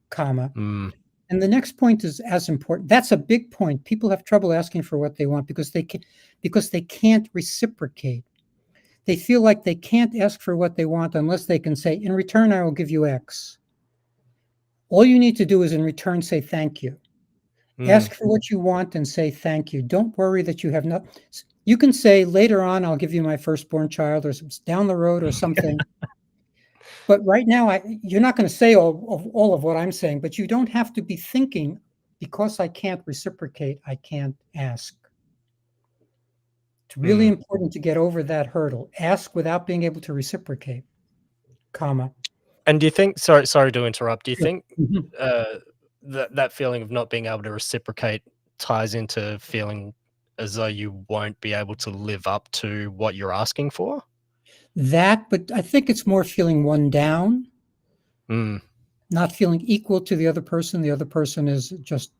Speaker 2: comma.
Speaker 1: Mm,
Speaker 2: And the next point is as important. That's a big point. People have trouble asking for what they want because they can't reciprocate. They feel like they can't ask for what they want unless they can say, in return, I will give you X. All you need to do is in return say thank you.
Speaker 1: mm.
Speaker 2: Ask for what you want and say thank you. Don't worry that you have not. You can say later on, I'll give you my firstborn child, or down the road or something. But right now, you're not going to say all of what I'm saying, but you don't have to be thinking, because I can't reciprocate, I can't ask. It's really
Speaker 1: Mm.
Speaker 2: important to get over that hurdle. Ask without being able to reciprocate, comma.
Speaker 1: And do you think, sorry to interrupt, do you
Speaker 2: Sure.
Speaker 1: think,
Speaker 2: Mhm.
Speaker 1: that feeling of not being able to reciprocate ties into feeling as though you won't be able to live up to what you're asking for?
Speaker 2: That, but I think it's more feeling one down,
Speaker 1: Mm,
Speaker 2: not feeling equal to the other person. The other person is just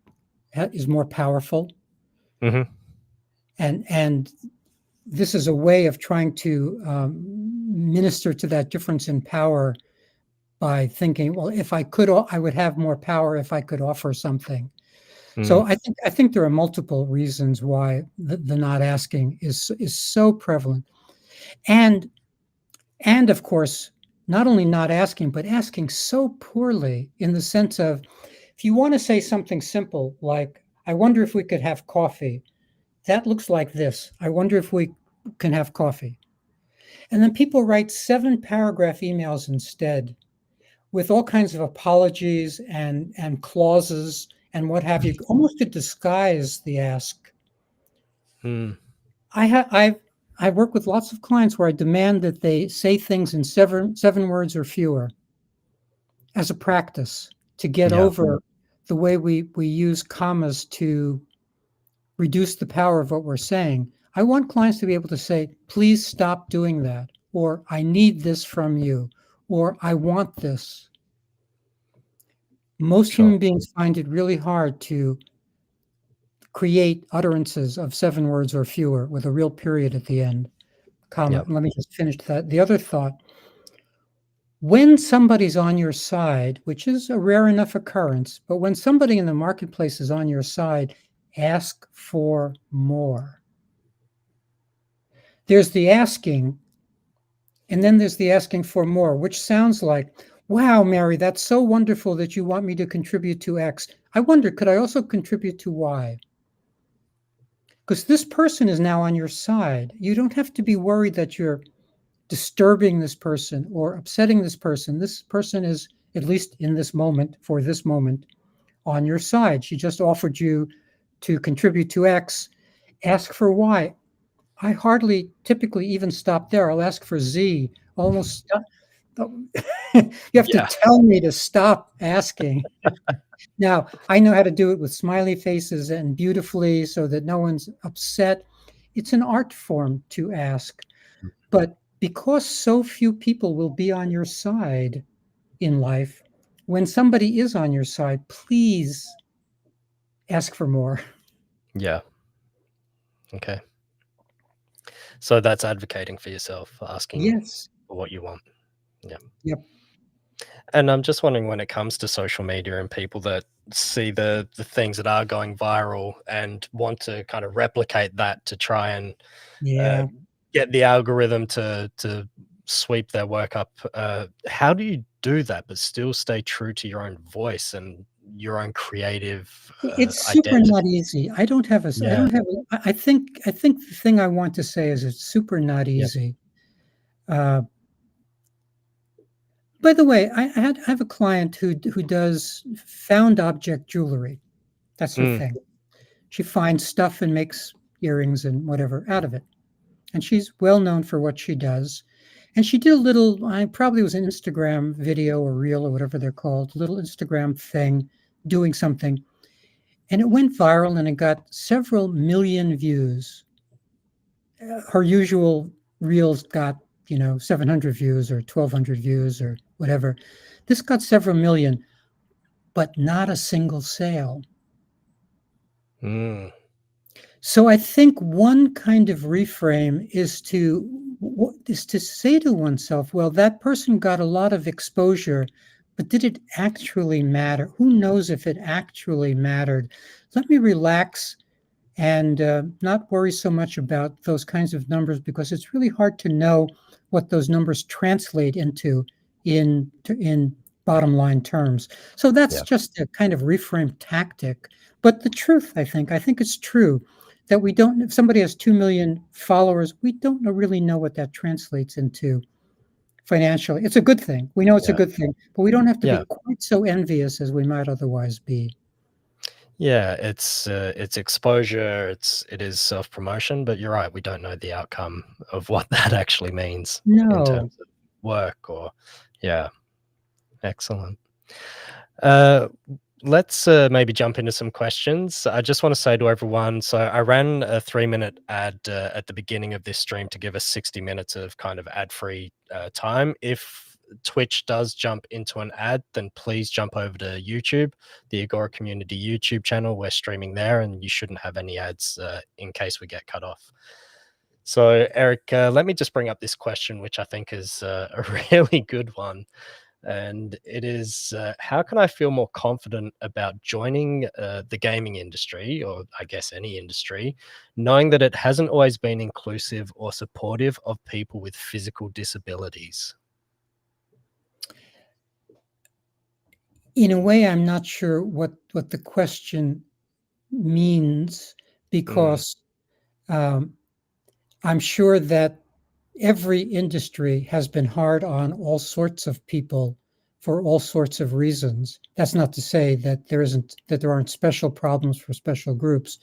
Speaker 2: is more powerful,
Speaker 1: mhm,
Speaker 2: and this is a way of trying to minister to that difference in power by thinking, well, if I could, I would have more power if I could offer something.
Speaker 1: mm,
Speaker 2: So I think there are multiple reasons why the not asking is so prevalent, and and of course, not only not asking, but asking so poorly in the sense of, if you want to say something simple like, I wonder if we could have coffee. That looks like this. I wonder if we can have coffee. And then people write 7-paragraph emails instead with all kinds of apologies and clauses and what have you, almost to disguise the ask.
Speaker 1: mm.
Speaker 2: I work with lots of clients where I demand that they say things in seven words or fewer as a practice to get
Speaker 1: Yeah,
Speaker 2: over the way we use commas to reduce the power of what we're saying. I want clients to be able to say, please stop doing that, or I need this from you, or I want this. Most
Speaker 1: sure.
Speaker 2: human beings find it really hard to create utterances of 7 words or fewer with a real period at the end, comma.
Speaker 1: Yep.
Speaker 2: Let me just finish that. The other thought, when somebody's on your side, which is a rare enough occurrence, but when somebody in the marketplace is on your side, ask for more. There's the asking, and then there's the asking for more, which sounds like, wow, Mary, that's so wonderful that you want me to contribute to X. I wonder, could I also contribute to Y? Because this person is now on your side. You don't have to be worried that you're disturbing this person or upsetting this person. This person is, at least in this moment, for this moment, on your side. She just offered you to contribute to X. Ask for Y. I hardly typically even stop there. I'll ask for Z. Almost Oh, you have to
Speaker 1: Yeah.
Speaker 2: tell me to stop asking. Now, I know how to do it with smiley faces and beautifully so that no one's upset. It's an art form to ask. But because so few people will be on your side in life, when somebody is on your side, please ask for more.
Speaker 1: Yeah. Okay. So that's advocating for yourself, asking
Speaker 2: Yes.
Speaker 1: for what you want. Yeah.
Speaker 2: Yep.
Speaker 1: And I'm just wondering when it comes to social media and people that see the things that are going viral and want to kind of replicate that to try and uh,
Speaker 2: Yeah.
Speaker 1: get the algorithm to sweep their work up. How do you do that but still stay true to your own voice and your own creative
Speaker 2: It's super not
Speaker 1: identity?
Speaker 2: easy. I don't have a. I
Speaker 1: Yeah.
Speaker 2: don't have a. I think the thing I want to say is it's super not
Speaker 1: Yeah.
Speaker 2: easy. Uh, by the way, I have a client who does found object jewelry. That's her
Speaker 1: Mm,
Speaker 2: thing. She finds stuff and makes earrings and whatever out of it. And she's well known for what she does. And she did a little, I probably was an Instagram video or reel or whatever they're called, little Instagram thing doing something. And it went viral and it got several million views. Her usual reels got, 700 views or 1,200 views or whatever. This got several million, but not a single sale.
Speaker 1: mm,
Speaker 2: So I think one kind of reframe is to say to oneself, well, that person got a lot of exposure, but did it actually matter? Who knows if it actually mattered? Let me relax and not worry so much about those kinds of numbers because it's really hard to know what those numbers translate into in bottom line terms. So that's
Speaker 1: yeah.
Speaker 2: just a kind of reframe tactic. But the truth, I think it's true that we don't. If somebody has 2 million followers, we don't really know what that translates into financially. It's a good thing. We know it's a
Speaker 1: Yeah.
Speaker 2: good thing, but we don't have to be
Speaker 1: Yeah.
Speaker 2: quite so envious as we might otherwise be.
Speaker 1: Yeah, it's exposure, it is self-promotion, but you're right, we don't know the outcome of what that actually means in
Speaker 2: No.
Speaker 1: terms of work or yeah, excellent. Uh, let's maybe jump into some questions. I just want to say to everyone, so I ran a 3-minute ad at the beginning of this stream to give us 60 minutes of kind of ad-free time. If Twitch does jump into an ad, then please jump over to YouTube, the Agora.Community YouTube channel. We're streaming there, and you shouldn't have any ads in case we get cut off. So, Eric, let me just bring up this question, which I think is a really good one. And it is how can I feel more confident about joining the gaming industry, or I guess any industry, knowing that it hasn't always been inclusive or supportive of people with physical disabilities?
Speaker 2: In a way, I'm not sure what the question means
Speaker 1: Mm,
Speaker 2: because um, I'm sure that every industry has been hard on all sorts of people for all sorts of reasons. That's not to say that there aren't special problems for special groups,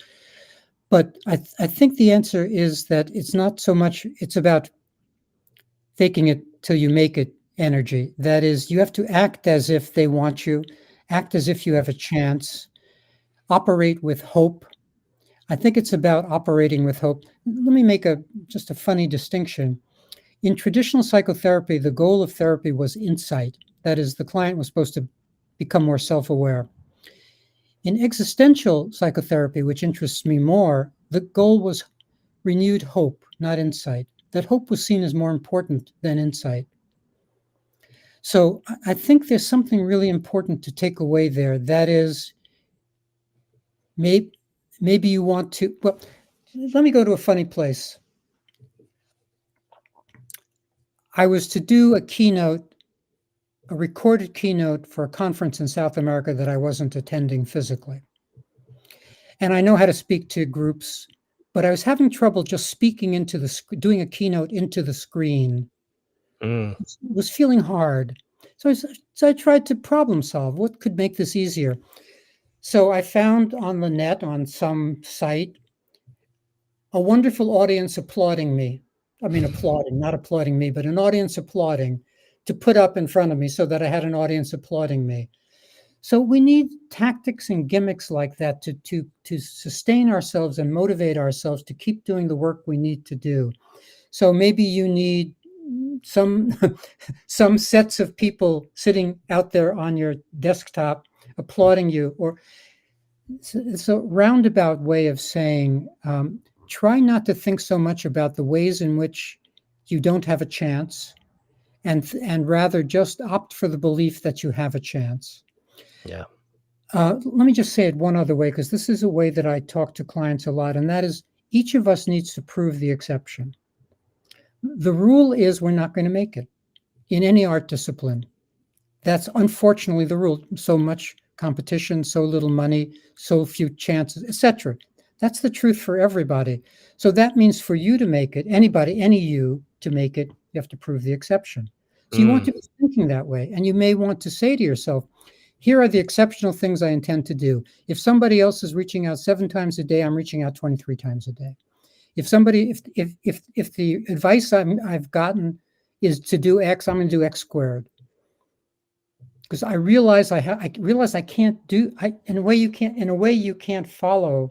Speaker 2: but I think the answer is that it's not so much. It's about faking it till you make it energy. That is, you have to act as if they want you, act as if you have a chance, operate with hope. I think it's about operating with hope. Let me make just a funny distinction. In traditional psychotherapy, the goal of therapy was insight. That is, the client was supposed to become more self-aware. In existential psychotherapy, which interests me more, the goal was renewed hope, not insight. That hope was seen as more important than insight. So I think there's something really important to take away there. That is, maybe you want to. Well, let me go to a funny place. I was to do a recorded keynote for a conference in South America that I wasn't attending physically. And I know how to speak to groups, but I was having trouble just doing a keynote into the screen.
Speaker 1: mm,
Speaker 2: It was feeling hard. So I tried to problem solve. What could make this easier? So I found on the net, on some site, a wonderful audience applauding me. I mean, applauding, not applauding me, but an audience applauding to put up in front of me so that I had an audience applauding me. So we need tactics and gimmicks like that to sustain ourselves and motivate ourselves to keep doing the work we need to do. So maybe you need some some sets of people sitting out there on your desktop applauding you, or it's a roundabout way of saying try not to think so much about the ways in which you don't have a chance, and rather just opt for the belief that you have a chance.
Speaker 1: Yeah.
Speaker 2: Let me just say it one other way, because this is a way that I talk to clients a lot, and that is each of us needs to prove the exception. The rule is we're not going to make it in any art discipline. That's unfortunately the rule. So much competition, so little money, so few chances, etc. That's the truth for everybody. So that means for you to make it, anybody, any you to make it, you have to prove the exception. So you want
Speaker 1: Mm.
Speaker 2: to be thinking that way. And you may want to say to yourself, here are the exceptional things I intend to do. If somebody else is reaching out 7 times a day, I'm reaching out 23 times a day. If the advice I've gotten is to do X, I'm going to do X squared. Because I realize I can't do, in a way you can't follow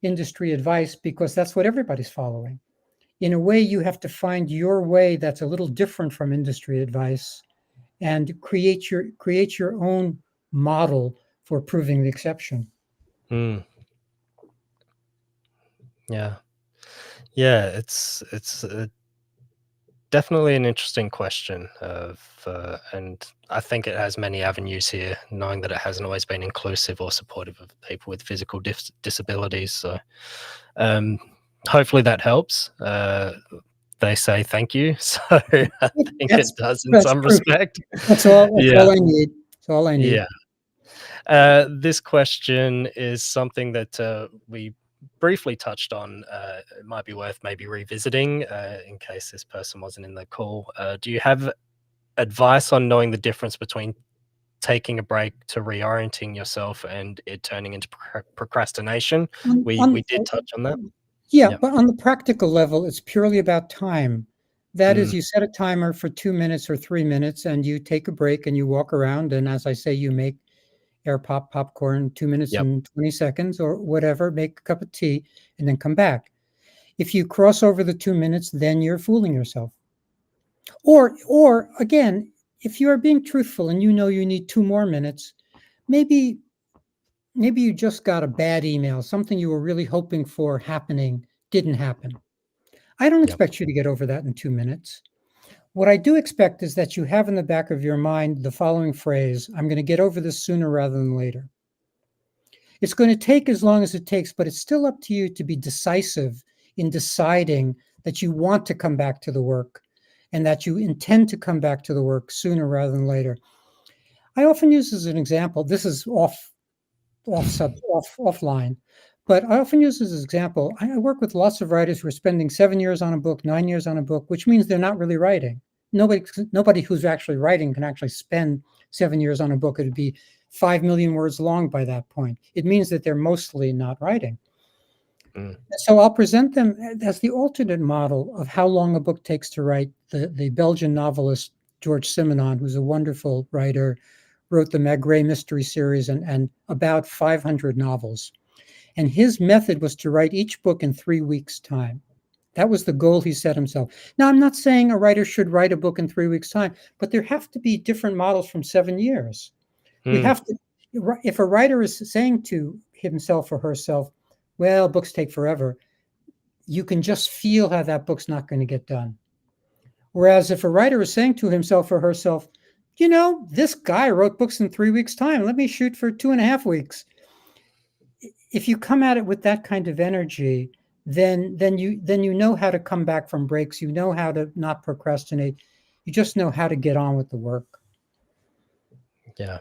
Speaker 2: industry advice, because that's what everybody's following. In a way, you have to find your way that's a little different from industry advice, and create your own model for proving the exception.
Speaker 1: Mm. Yeah. Yeah, it's definitely an interesting question and I think it has many avenues here, knowing that it hasn't always been inclusive or supportive of people with physical disabilities. So um, hopefully that helps. They say thank you, so I think
Speaker 2: That's
Speaker 1: it does in
Speaker 2: that's
Speaker 1: some
Speaker 2: proof.
Speaker 1: respect.
Speaker 2: That's all. That's
Speaker 1: Yeah,
Speaker 2: all I need. That's all I need.
Speaker 1: yeah. This question is something that we briefly touched on. It might be worth maybe revisiting in case this person wasn't in the call. Do you have advice on knowing the difference between taking a break to reorienting yourself and it turning into procrastination? We did touch on that.
Speaker 2: Yeah,
Speaker 1: Yeah.
Speaker 2: but on the practical level, it's purely about time. That is,
Speaker 1: Mm,
Speaker 2: you set a timer for 2 minutes or 3 minutes, and you take a break and you walk around. And as I say, you make air popcorn, 2 minutes
Speaker 1: yep.
Speaker 2: and 20 seconds or whatever, make a cup of tea, and then come back. If you cross over the 2 minutes, then you're fooling yourself. Or again, if you are being truthful and you know you need 2 more minutes, maybe you just got a bad email, something you were really hoping for happening didn't happen. I don't
Speaker 1: Yep.
Speaker 2: expect you to get over that in 2 minutes. What I do expect is that you have in the back of your mind the following phrase: I'm going to get over this sooner rather than later. It's going to take as long as it takes, but it's still up to you to be decisive in deciding that you want to come back to the work and that you intend to come back to the work sooner rather than later. I often use as an example, this is offline, but I often use this as an example. I work with lots of writers who are spending 7 years on a book, 9 years on a book, which means they're not really writing. Nobody who's actually writing can actually spend 7 years on a book. It'd be 5 million words long by that point. It means that they're mostly not writing.
Speaker 1: Mm,
Speaker 2: So I'll present them as the alternate model of how long a book takes to write. The Belgian novelist George Simenon, who's a wonderful writer, wrote the Maigret mystery series and about 500 novels. And his method was to write each book in 3 weeks' time. That was the goal he set himself. Now, I'm not saying a writer should write a book in 3 weeks' time, but there have to be different models from 7 years. We
Speaker 1: mm,
Speaker 2: have to, if a writer is saying to himself or herself, well, books take forever, you can just feel how that book's not going to get done. Whereas if a writer is saying to himself or herself, this guy wrote books in 3 weeks' time, let me shoot for 2.5 weeks. If you come at it with that kind of energy, then you know how to come back from breaks. You know how to not procrastinate. You just know how to get on with the work.
Speaker 1: yeah.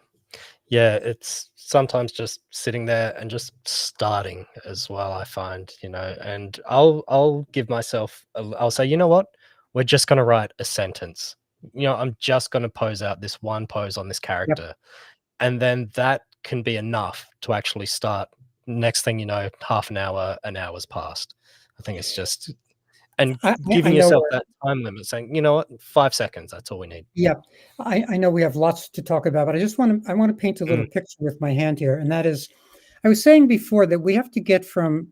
Speaker 1: Yeah, it's sometimes just sitting there and just starting as well, I find, and I'll give myself I'll say, "You know what? We're just gonna write a sentence. I'm just gonna pose out this one pose on this
Speaker 2: Yep.
Speaker 1: character." And then that can be enough to actually start. Next thing you know, half an hour's passed. I think it's just And
Speaker 2: I
Speaker 1: giving
Speaker 2: know
Speaker 1: yourself that time limit, saying, "You know what? 5 seconds, that's all we need."
Speaker 2: yeah, I know we have lots to talk about, but I want to paint a little
Speaker 1: Mm,
Speaker 2: picture with my hand here, and that is, I was saying before that we have to get from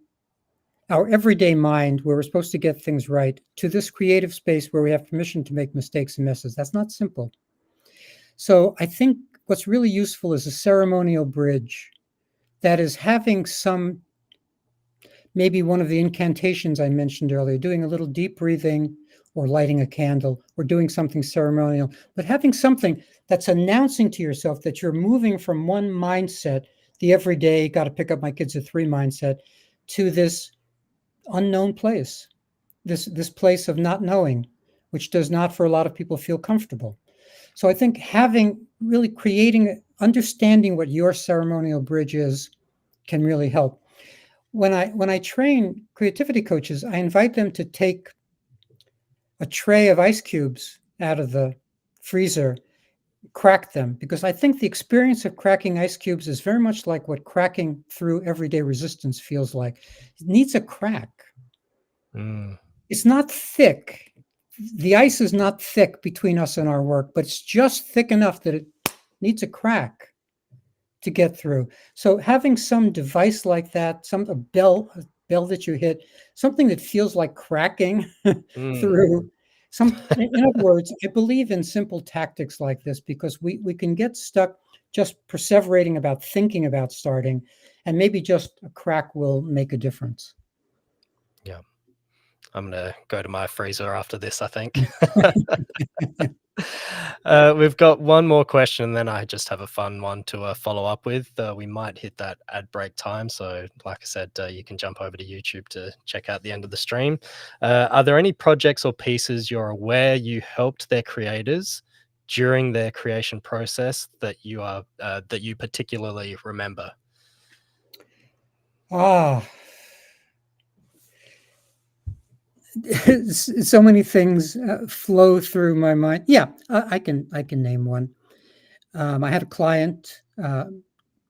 Speaker 2: our everyday mind, where we're supposed to get things right, to this creative space where we have permission to make mistakes and messes. That's not simple. So I think what's really useful is a ceremonial bridge. That is having some, maybe one of the incantations I mentioned earlier, doing a little deep breathing or lighting a candle or doing something ceremonial, but having something that's announcing to yourself that you're moving from one mindset, the everyday, got to pick up my kids at 3 mindset, to this unknown place, this place of not knowing, which does not for a lot of people feel comfortable. So I think having, really creating, understanding what your ceremonial bridge is can really help. When I train creativity coaches, I invite them to take a tray of ice cubes out of the freezer, crack them, because I think the experience of cracking ice cubes is very much like what cracking through everyday resistance feels like. It needs a crack.
Speaker 1: mm,
Speaker 2: It's not thick. The ice is not thick between us and our work, but it's just thick enough that it needs a crack to get through. So having some device like that, a bell that you hit, something that feels like cracking
Speaker 1: mm.
Speaker 2: through in other words, I believe in simple tactics like this because we can get stuck just perseverating about thinking about starting, and maybe just a crack will make a difference.
Speaker 1: Yeah. I'm gonna go to my freezer after this, I think. We've got one more question, and then I just have a fun one to follow up with. We might hit that ad break time, so like I said, you can jump over to YouTube to check out the end of the stream. Are there any projects or pieces you're aware you helped their creators during their creation process that you particularly remember?
Speaker 2: Ah, so many things flow through my mind. Yeah, I can name one. I had a client.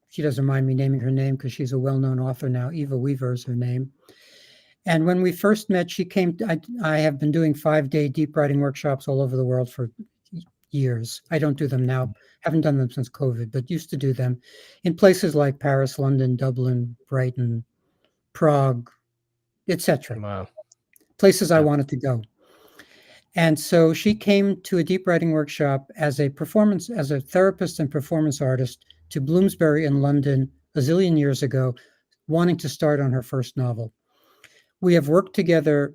Speaker 2: She doesn't mind me naming her name because she's a well-known author now. Eva Weaver is her name. And when we first met, she came. I have been doing 5-day deep writing workshops all over the world for years. I don't do them now. Haven't done them since COVID, but used to do them in places like Paris, London, Dublin, Brighton, Prague, etc.
Speaker 1: Wow.
Speaker 2: Places I
Speaker 1: Yeah.
Speaker 2: wanted to go. And so she came to a deep writing workshop as a therapist and performance artist to Bloomsbury in London a zillion years ago, wanting to start on her first novel. We have worked together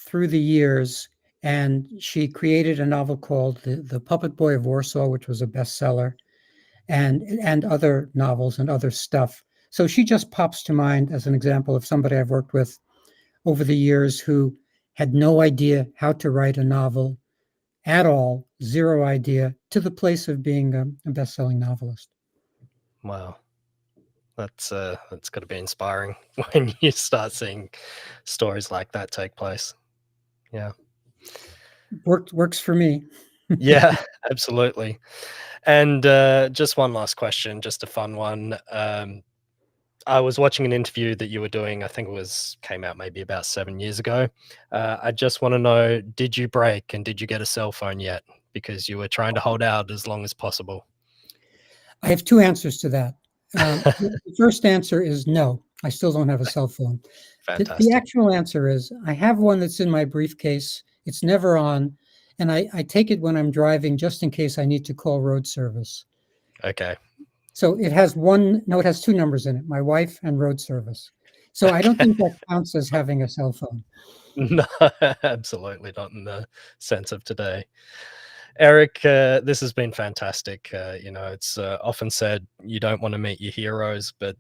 Speaker 2: through the years, and she created a novel called The Puppet Boy of Warsaw, which was a bestseller, and other novels and other stuff. So she just pops to mind as an example of somebody I've worked with over the years who had no idea how to write a novel at all, zero idea, to the place of being a best-selling novelist.
Speaker 1: Wow. That's got to be inspiring when you start seeing stories like that take place. Yeah.
Speaker 2: Works for me.
Speaker 1: Yeah, absolutely. And just one last question, just a fun one. I was watching an interview that you were doing. I think it was came out maybe about 7 years ago. I just want to know: did you break and did you get a cell phone yet? Because you were trying to hold out as long as possible.
Speaker 2: I have two answers to that. The first answer is no. I still don't have a cell phone. The
Speaker 1: Fantastic.
Speaker 2: actual answer is I have one that's in my briefcase. It's never on, and I take it when I'm driving just in case I need to call road service.
Speaker 1: Okay.
Speaker 2: So it has one, no, it has two numbers in it, my wife and road service. So I don't
Speaker 1: Okay.
Speaker 2: think that counts as having a cell phone.
Speaker 1: No, absolutely not in the sense of today. Eric, this has been fantastic. It's often said you don't want to meet your heroes, but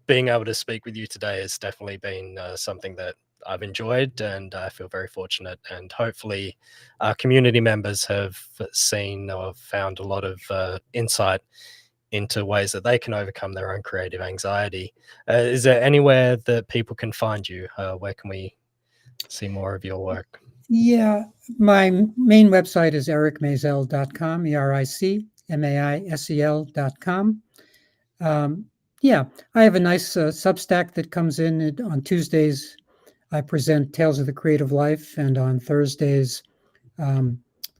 Speaker 1: being able to speak with you today has definitely been something that I've enjoyed, and I feel very fortunate. And hopefully, our community members have seen or found a lot of insight into ways that they can overcome their own creative anxiety. Is there anywhere that people can find you? Where can we see more of your work?
Speaker 2: Yeah, my main website is ericmaisel.com, EricMaisel.com. Yeah, I have a nice Substack that comes in on Tuesdays. I present Tales of the Creative Life, and on Thursdays,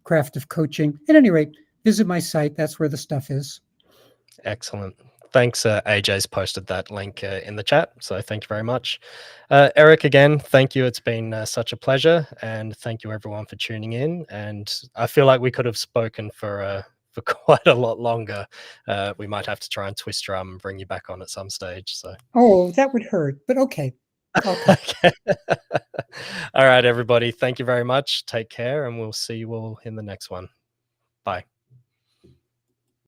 Speaker 2: Craft of Coaching. At any rate, visit my site. That's where the stuff is.
Speaker 1: Excellent. Thanks. AJ's posted that link in the chat. So thank you very much. Eric, again, thank you. It's been such a pleasure. And thank you, everyone, for tuning in. And I feel like we could have spoken for quite a lot longer. We might have to try and twist your arm and bring you back on at some stage. So.
Speaker 2: Oh, that would hurt, but okay. I'll come.
Speaker 1: Okay. All right, everybody. Thank you very much. Take care, and we'll see you all in the next one. Bye.